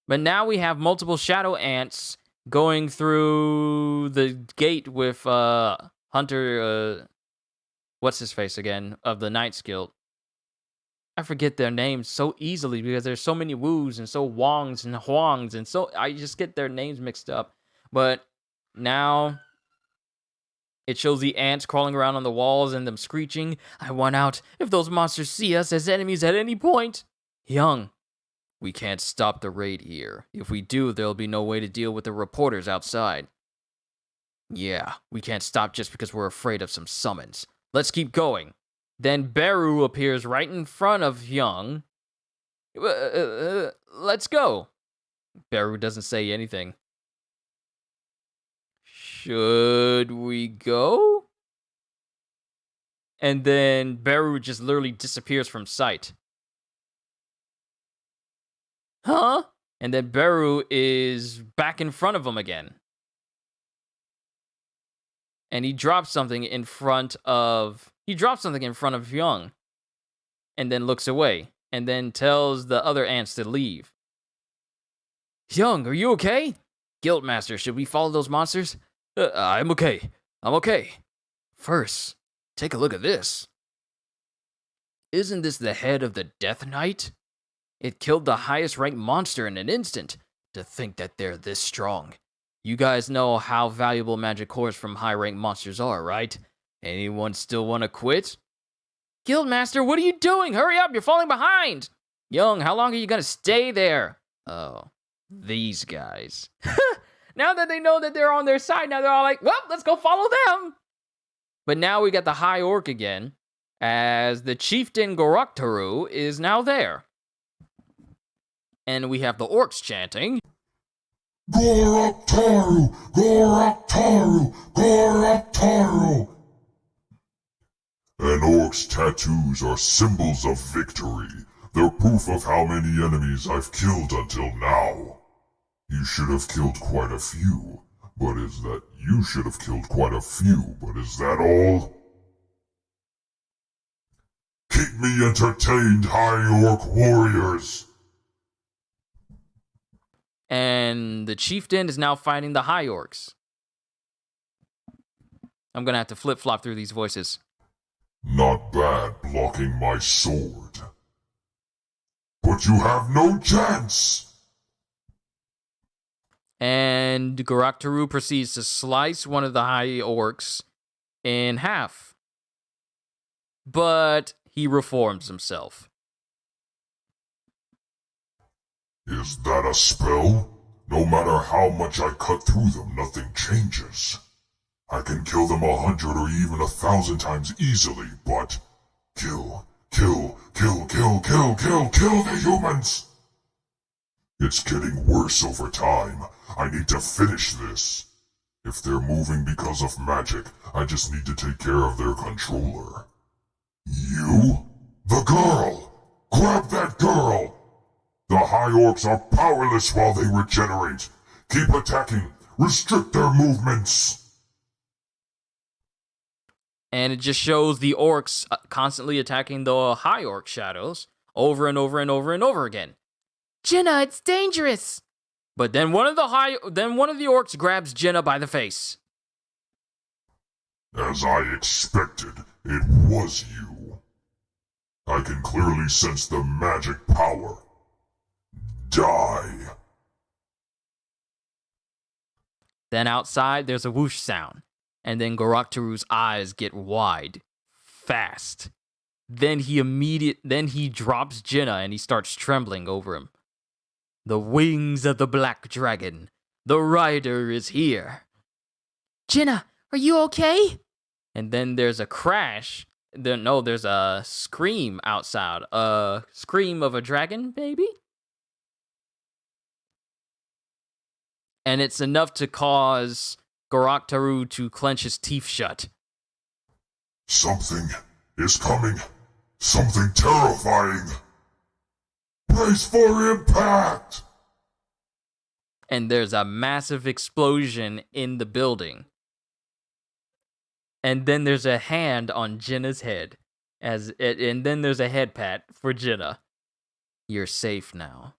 [SPEAKER 1] But now we have multiple shadow ants going through the gate with Hunter, what's his face again, of the Knights Guild. I forget their names so easily because there's so many Woos and so Wongs and Huangs, and so I just get their names mixed up. But now it shows the ants crawling around on the walls and them screeching, "I want out if those monsters see us as enemies at any point." Young, we can't stop the raid here. If we do, there'll be no way to deal with the reporters outside. Yeah, we can't stop just because we're afraid of some summons. Let's keep going. Then Beru appears right in front of Young. Let's go. Beru doesn't say anything. Should we go? And then Beru just literally disappears from sight. Huh? And then Beru is back in front of him again. And he drops something in front of Young. And then looks away. And then tells the other ants to leave. Young, are you okay? Guildmaster, should we follow those monsters? I'm okay. First, take a look at this. Isn't this the head of the Death Knight? It killed the highest ranked monster in an instant. To think that they're this strong. You guys know how valuable magic cores from high ranked monsters are, right? Anyone still want to quit? Guildmaster, what are you doing? Hurry up, you're falling behind. Young, how long are you going to stay there? Oh, these guys. Now that they know that they're on their side, now they're all like, well, let's go follow them. But now we got the High Orc again, as the chieftain Goroktaru is now there. And we have the orcs chanting,
[SPEAKER 4] Goroktaru! Goroktaru! Goroktaru! An orc's tattoos are symbols of victory. They're proof of how many enemies I've killed until now. You should have killed quite a few, but is that all? Keep me entertained, High Orc warriors!
[SPEAKER 1] and the chieftain is now fighting the High Orcs. I'm gonna have to flip-flop through these voices.
[SPEAKER 4] Not bad blocking my sword. But you have no chance!
[SPEAKER 1] And Goroktaru proceeds to slice one of the High Orcs in half. But he reforms himself.
[SPEAKER 4] Is that a spell? No matter how much I cut through them, nothing changes. I can kill them 100 or even 1,000 times easily, but kill the humans! It's getting worse over time. I need to finish this. If they're moving because of magic, I just need to take care of their controller. You? The girl! Grab that girl! The High Orcs are powerless while they regenerate. Keep attacking. Restrict their movements.
[SPEAKER 1] And it just shows the orcs constantly attacking the High Orc shadows over and over and over and over again. Jinna, it's dangerous! But then one of the orcs grabs Jinna by the face.
[SPEAKER 4] As I expected, it was you. I can clearly sense the magic power. Die.
[SPEAKER 1] Then outside, there's a whoosh sound. And then Goroktaru's eyes get wide. Fast. Then he drops Jinna and he starts trembling over him. The wings of the black dragon. The rider is here. Jinna, are you okay? And then there's a crash. There's a scream outside. A scream of a dragon, baby? And it's enough to cause Goroktaru to clench his teeth shut.
[SPEAKER 4] Something is coming. Something terrifying. Brace for impact!
[SPEAKER 1] And there's a massive explosion in the building. And then there's a hand on Jenna's head. And then there's a head pat for Jenna. You're safe now.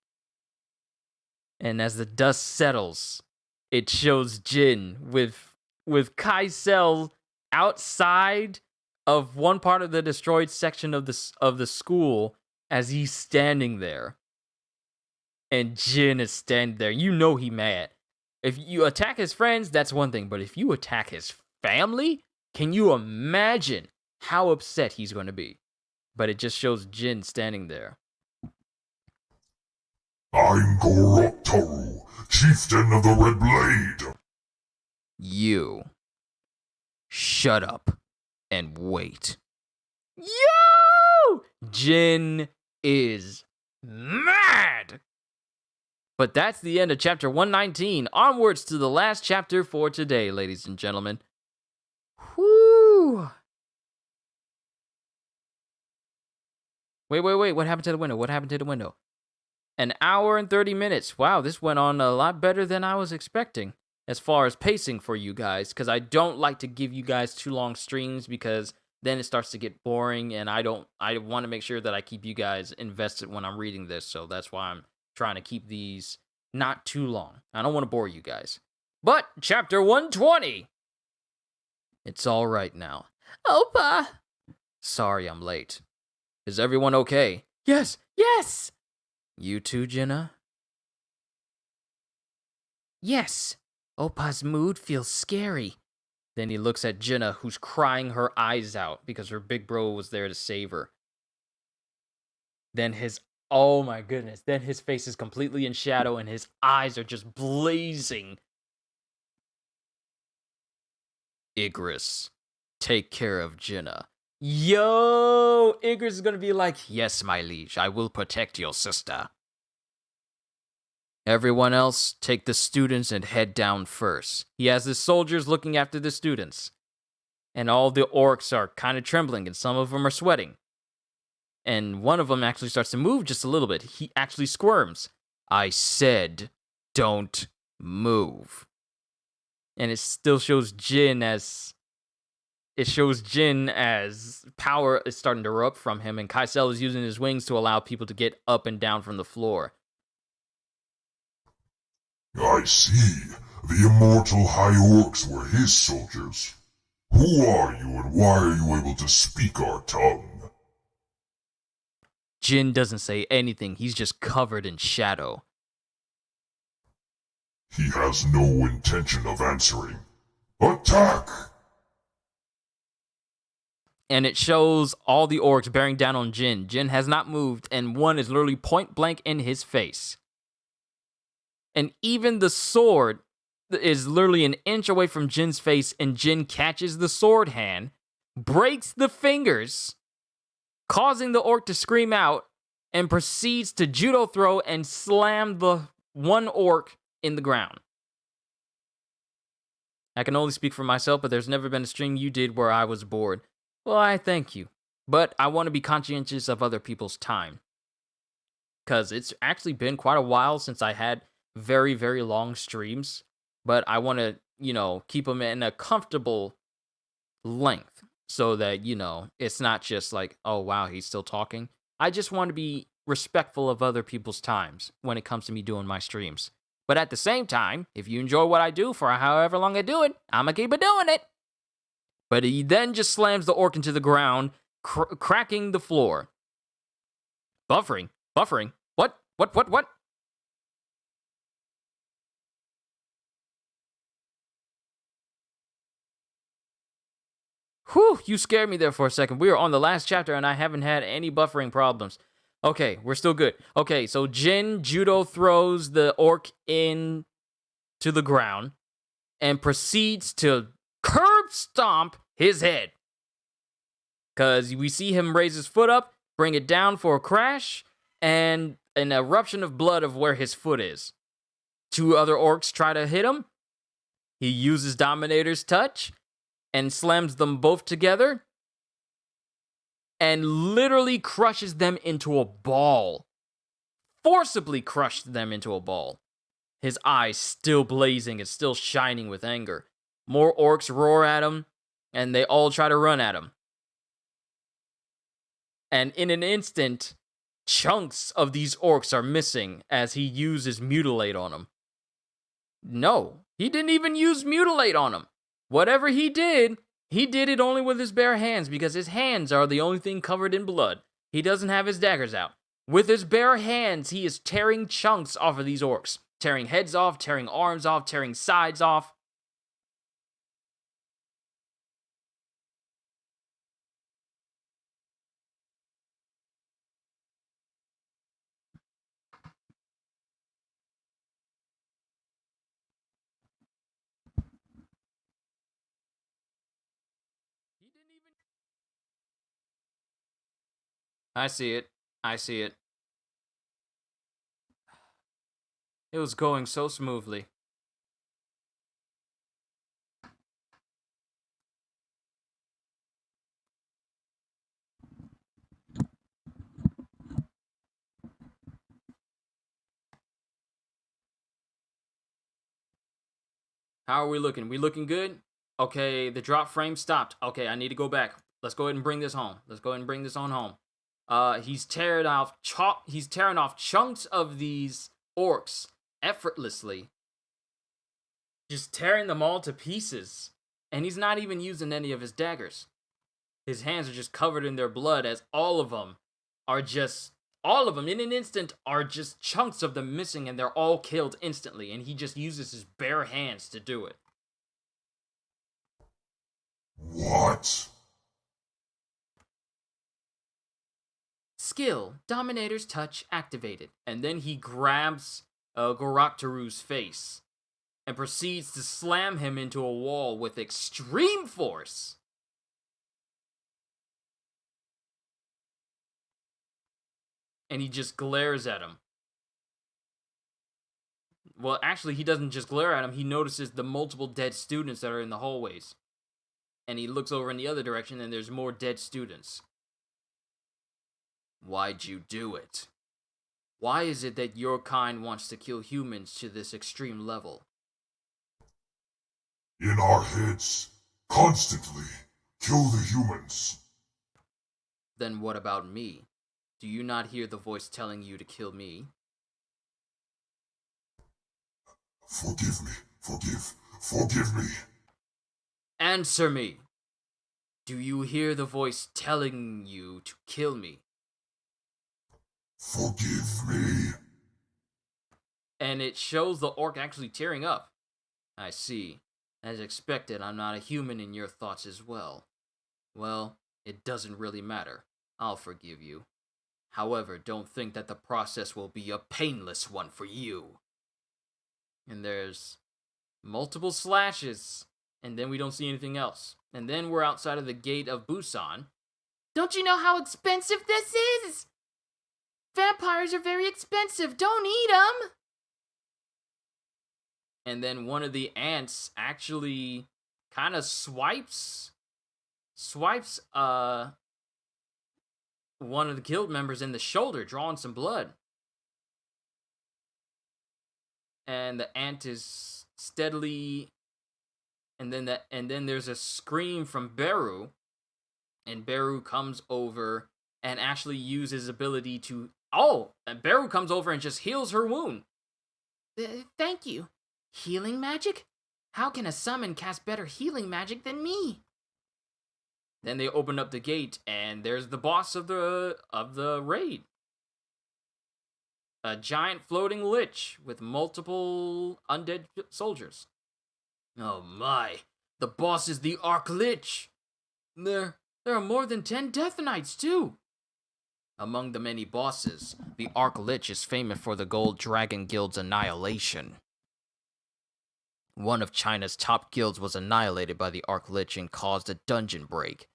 [SPEAKER 1] And as the dust settles, it shows Jin with Kaisel outside of one part of the destroyed section of the school as he's standing there. And Jin is standing there. You know he mad. If you attack his friends, that's one thing. But if you attack his family, can you imagine how upset he's going to be? But it just shows Jin standing there.
[SPEAKER 4] I'm Toru, chieftain of the Red Blade.
[SPEAKER 2] You. Shut up and wait.
[SPEAKER 1] Yo! Jin is mad! But that's the end of chapter 119. Onwards to the last chapter for today, ladies and gentlemen. Whoo! Wait. What happened to the window? An hour and 30 minutes. Wow, this went on a lot better than I was expecting as far as pacing for you guys, because I don't like to give you guys too long streams because then it starts to get boring, and I want to make sure that I keep you guys invested when I'm reading this, so that's why I'm trying to keep these not too long. I don't want to bore you guys. But chapter 120. It's all right now. Opa. Sorry I'm late. Is everyone okay? Yes.
[SPEAKER 2] You too, Jenna?
[SPEAKER 3] Yes. Opa's mood feels scary.
[SPEAKER 1] Then he looks at Jenna, who's crying her eyes out because her big bro was there to save her. Then oh my goodness, then his face is completely in shadow and his eyes are just blazing.
[SPEAKER 2] Igris, take care of Jenna.
[SPEAKER 1] Yo, Igris is gonna be like,
[SPEAKER 2] Yes, my liege, I will protect your sister. Everyone else, take the students and head down first.
[SPEAKER 1] he has his soldiers looking after the students. And all the orcs are kind of trembling and some of them are sweating. And one of them actually starts to move just a little bit. He actually squirms.
[SPEAKER 2] I said, don't move.
[SPEAKER 1] And it still shows Jin as power is starting to erupt from him, and Kaisel is using his wings to allow people to get up and down from the floor.
[SPEAKER 4] I see. The immortal high orcs were his soldiers. Who are you and why are you able to speak our tongue?
[SPEAKER 1] Jin doesn't say anything. He's just covered in shadow.
[SPEAKER 4] He has no intention of answering. Attack!
[SPEAKER 1] And it shows all the orcs bearing down on Jin. Jin has not moved, and one is literally point blank in his face. And even the sword is literally an inch away from Jin's face, and Jin catches the sword hand, breaks the fingers, causing the orc to scream out, and proceeds to judo throw and slam the one orc in the ground. I can only speak for myself, but there's never been a stream you did where I was bored. Well, I thank you, but I want to be conscientious of other people's time. Because it's actually been quite a while since I had very, very long streams, but I want to, keep them in a comfortable length so that, it's not just like, oh, wow, he's still talking. I just want to be respectful of other people's times when it comes to me doing my streams. But at the same time, if you enjoy what I do for however long I do it, I'm going to keep doing it. But he then just slams the orc into the ground, cracking the floor. Buffering? What? Whew, you scared me there for a second. We are on the last chapter and I haven't had any buffering problems. Okay, we're still good. Okay, so Jin judo throws the orc in to the ground and proceeds to curb stomp his head. Because we see him raise his foot up, bring it down for a crash, and an eruption of blood of where his foot is. Two other orcs try to hit him. He uses Dominator's touch and slams them both together and literally crushes them into a ball. Forcibly crushed them into a ball. His eyes still blazing and still shining with anger. More orcs roar at him, And they all try to run at him. And in an instant, chunks of these orcs are missing as he uses Mutilate on them. No, he didn't even use Mutilate on them. Whatever he did it only with his bare hands because his hands are the only thing covered in blood. He doesn't have his daggers out. With his bare hands, he is tearing chunks off of these orcs. Tearing heads off, tearing arms off, tearing sides off. I see it. It was going so smoothly. How are we looking? We looking good? Okay, the drop frame stopped. Okay, I need to go back. Let's go ahead and bring this home. Let's go ahead and bring this on home. He's tearing off chunks of these orcs effortlessly. Just tearing them all to pieces. And he's not even using any of his daggers. His hands are just covered in their blood as all of them in an instant are just chunks of them missing and they're all killed instantly. And he just uses his bare hands to do it.
[SPEAKER 4] What?
[SPEAKER 1] Skill, Dominator's Touch activated. And then he grabs Goraktaru's face and proceeds to slam him into a wall with extreme force. And he just glares at him. Well, actually, he doesn't just glare at him. He notices the multiple dead students that are in the hallways. And he looks over in the other direction, and there's more dead students. Why'd you do it? Why is it that your kind wants to kill humans to this extreme level?
[SPEAKER 4] In our heads, constantly. Kill the humans.
[SPEAKER 1] Then what about me? Do you not hear the voice telling you to kill me?
[SPEAKER 4] Forgive me. Forgive me.
[SPEAKER 1] Answer me. Do you hear the voice telling you to kill me?
[SPEAKER 4] Forgive me.
[SPEAKER 1] And it shows the orc actually tearing up. I see. As expected, I'm not a human in your thoughts as well. Well, it doesn't really matter. I'll forgive you. However, don't think that the process will be a painless one for you. And there's multiple slashes, and then we don't see anything else. And then we're outside of the gate of Busan. Don't you know how expensive this is? Vampires are very expensive. Don't eat them. And then one of the ants actually kind of swipes one of the guild members in the shoulder, drawing some blood. And the ant is steadily, and then there's a scream from Beru, and Beru comes over and actually uses his ability to, and Beru comes over and just heals her wound. Thank you. Healing magic? How can a summon cast better healing magic than me? Then they open up the gate, and there's the boss of the raid. A giant floating lich with multiple undead soldiers. Oh my, the boss is the Arc Lich. There are more than 10 Death Knights too. Among the many bosses, the Arc Lich is famous for the Gold Dragon Guild's annihilation. One of China's top guilds was annihilated by the Arc Lich and caused a dungeon break.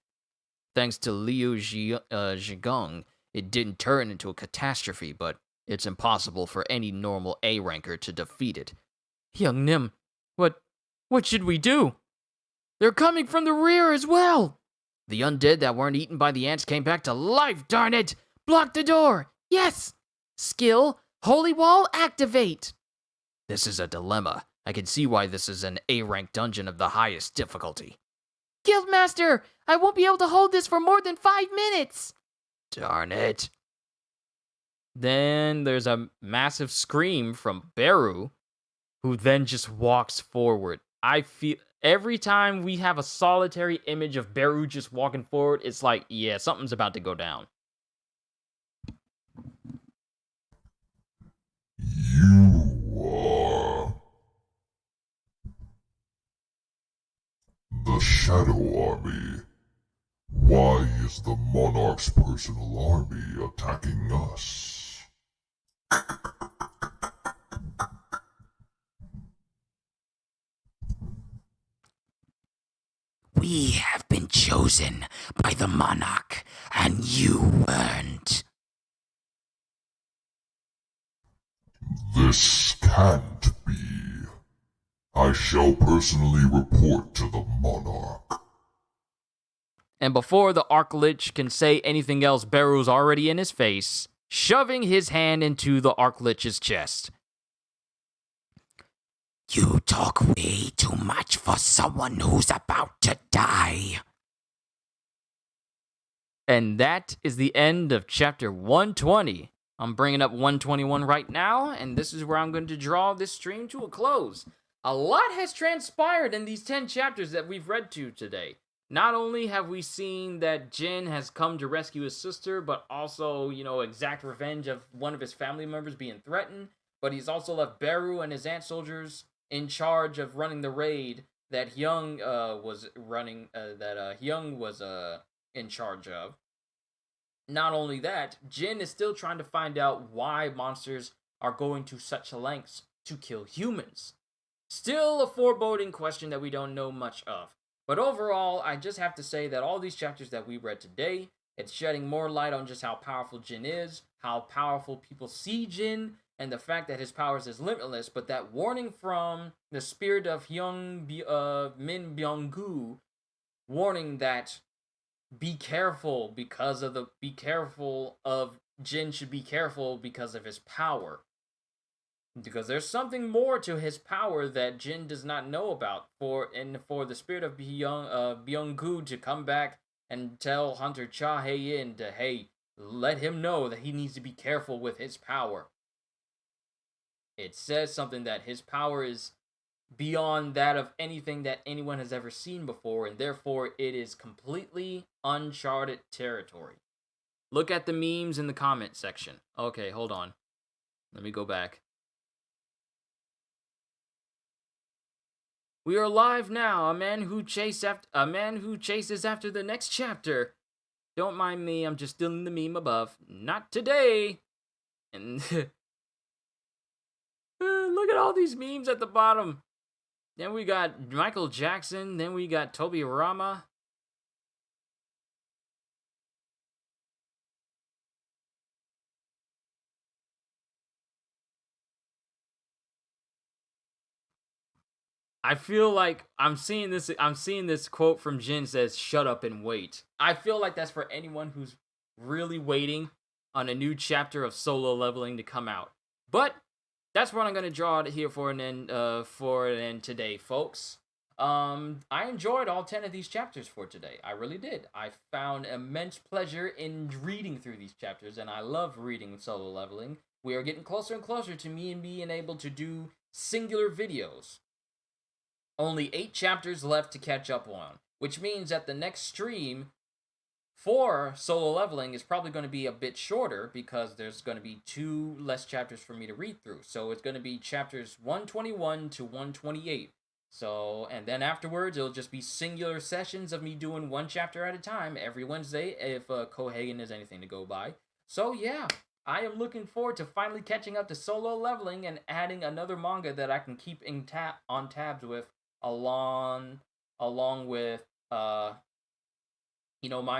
[SPEAKER 1] Thanks to Liu Zhigong, it didn't turn into a catastrophe, but it's impossible for any normal A-ranker to defeat it. Young Nim, what should we do? They're coming from the rear as well! The undead that weren't eaten by the ants came back to life, darn it! Block the door! Yes! Skill, Holy Wall, activate! This is a dilemma. I can see why this is an A-rank dungeon of the highest difficulty.
[SPEAKER 3] Guildmaster, I won't be able to hold this for more than 5 minutes.
[SPEAKER 2] Darn it.
[SPEAKER 1] Then there's a massive scream from Beru, who then just walks forward. I feel every time we have a solitary image of Beru just walking forward, it's like, yeah, something's about to go down.
[SPEAKER 4] You are the Shadow Army. Why is the Monarch's personal army attacking us?
[SPEAKER 2] We have been chosen by the monarch, and you weren't.
[SPEAKER 4] This can't be. I shall personally report to the Monarch.
[SPEAKER 1] And before the Archlich can say anything else, Beru's already in his face, shoving his hand into the Archlich's chest.
[SPEAKER 2] You talk way too much for someone who's about to die.
[SPEAKER 1] And that is the end of chapter 120. I'm bringing up 121 right now, and this is where I'm going to draw this stream to a close. A lot has transpired in these 10 chapters that we've read to today. Not only have we seen that Jin has come to rescue his sister, but also, exact revenge of one of his family members being threatened. But he's also left Beru and his ant soldiers in charge of running the raid that Hyung was running, Hyung was in charge of. Not only that, Jin is still trying to find out why monsters are going to such lengths to kill humans. Still a foreboding question that we don't know much of. But overall, I just have to say that all these chapters that we read today, it's shedding more light on just how powerful Jin is, how powerful people see Jin, and the fact that his powers is limitless, but that warning from the spirit of Min Byung-gu, warning that be careful of Jin should be careful because of his power. Because there's something more to his power that Jin does not know about. For the spirit of Byung-gu to come back and tell Hunter Cha Hae-In to, hey, let him know that he needs to be careful with his power. It says something that his power is beyond that of anything that anyone has ever seen before, and therefore it is completely uncharted territory. Look at the memes in the comment section. Okay, hold on. Let me go back. We are live now. A man who chases after the next chapter. Don't mind me, I'm just stealing the meme above. Not today. And look at all these memes at the bottom. Then we got Michael Jackson. Then we got Toby Rama. I feel like I'm seeing this quote from Jin says, "Shut up and wait." I feel like that's for anyone who's really waiting on a new chapter of Solo Leveling to come out. But that's what I'm gonna draw it here for an end today, folks. I enjoyed all 10 of these chapters for today. I really did. I found immense pleasure in reading through these chapters, and I love reading Solo Leveling. We are getting closer and closer to me and being able to do singular videos. Only 8 chapters left to catch up on, which means that the next stream for Solo Leveling is probably going to be a bit shorter because there's going to be 2 less chapters for me to read through. So it's going to be chapters 121 to 128. So, and then afterwards, it'll just be singular sessions of me doing 1 chapter at a time every Wednesday if Cha Hae-In is anything to go by. So yeah, I am looking forward to finally catching up to Solo Leveling and adding another manga that I can keep on tabs with along with My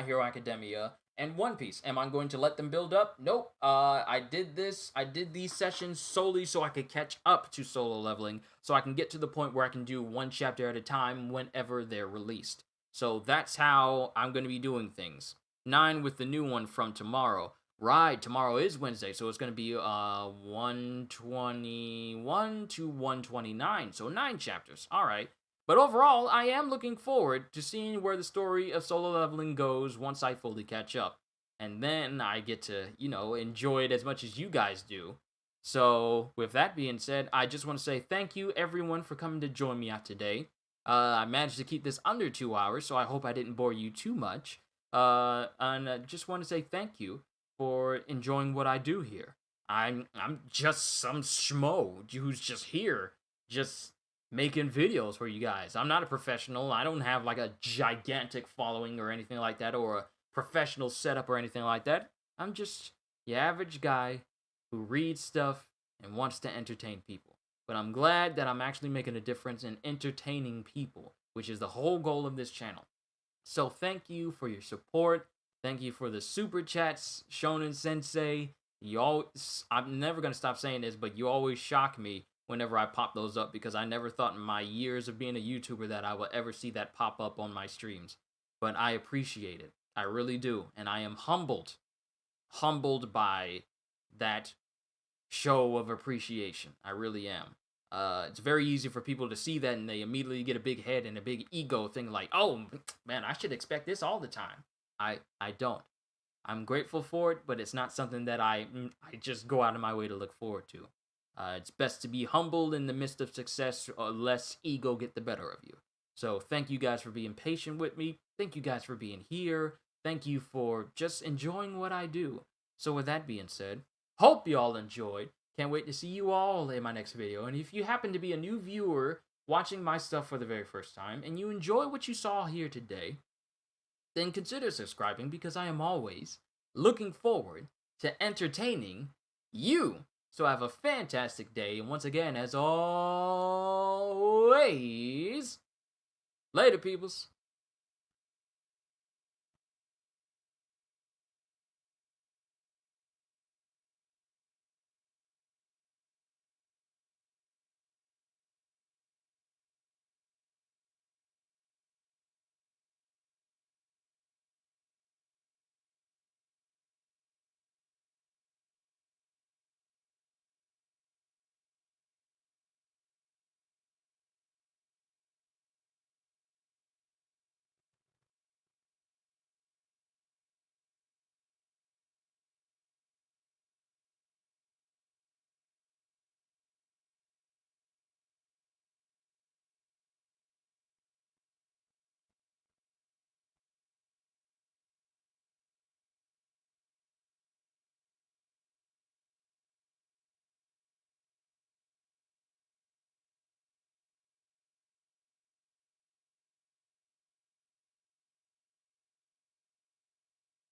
[SPEAKER 1] Hero Academia and One Piece. Am I going to let them build up? Nope. I did these sessions solely so I could catch up to Solo Leveling, so I can get to the point where I can do 1 chapter at a time whenever they're released. So that's how I'm going to be doing things. 9 with the new one from tomorrow. Right, tomorrow is Wednesday, so it's going to be 121 to 129, so 9 chapters. All right. But overall, I am looking forward to seeing where the story of solo leveling goes once I fully catch up. And then I get to, enjoy it as much as you guys do. So, with that being said, I just want to say thank you everyone for coming to join me out today. I managed to keep this under 2 hours, so I hope I didn't bore you too much. And I just want to say thank you for enjoying what I do here. I'm just some schmo who's just here, just making videos for you guys. I'm not a professional. I don't have like a gigantic following or anything like that, or a professional setup or anything like that. I'm just the average guy who reads stuff and wants to entertain people. But I'm glad that I'm actually making a difference in entertaining people, which is the whole goal of this channel. So thank you for your support. Thank you for the super chats, Shonen Sensei. I'm never going to stop saying this, but you always shock me whenever I pop those up, because I never thought in my years of being a YouTuber that I will ever see that pop up on my streams. But I appreciate it. I really do. And I am humbled by that show of appreciation. I really am. It's very easy for people to see that and they immediately get a big head and a big ego thing like, oh, man, I should expect this all the time. I don't. I'm grateful for it, but it's not something that I just go out of my way to look forward to. It's best to be humble in the midst of success, or less ego get the better of you. So thank you guys for being patient with me. Thank you guys for being here. Thank you for just enjoying what I do. So with that being said, hope you all enjoyed. Can't wait to see you all in my next video. And if you happen to be a new viewer watching my stuff for the very first time and you enjoy what you saw here today, then consider subscribing, because I am always looking forward to entertaining you. So have a fantastic day, and once again, as always, later, peoples.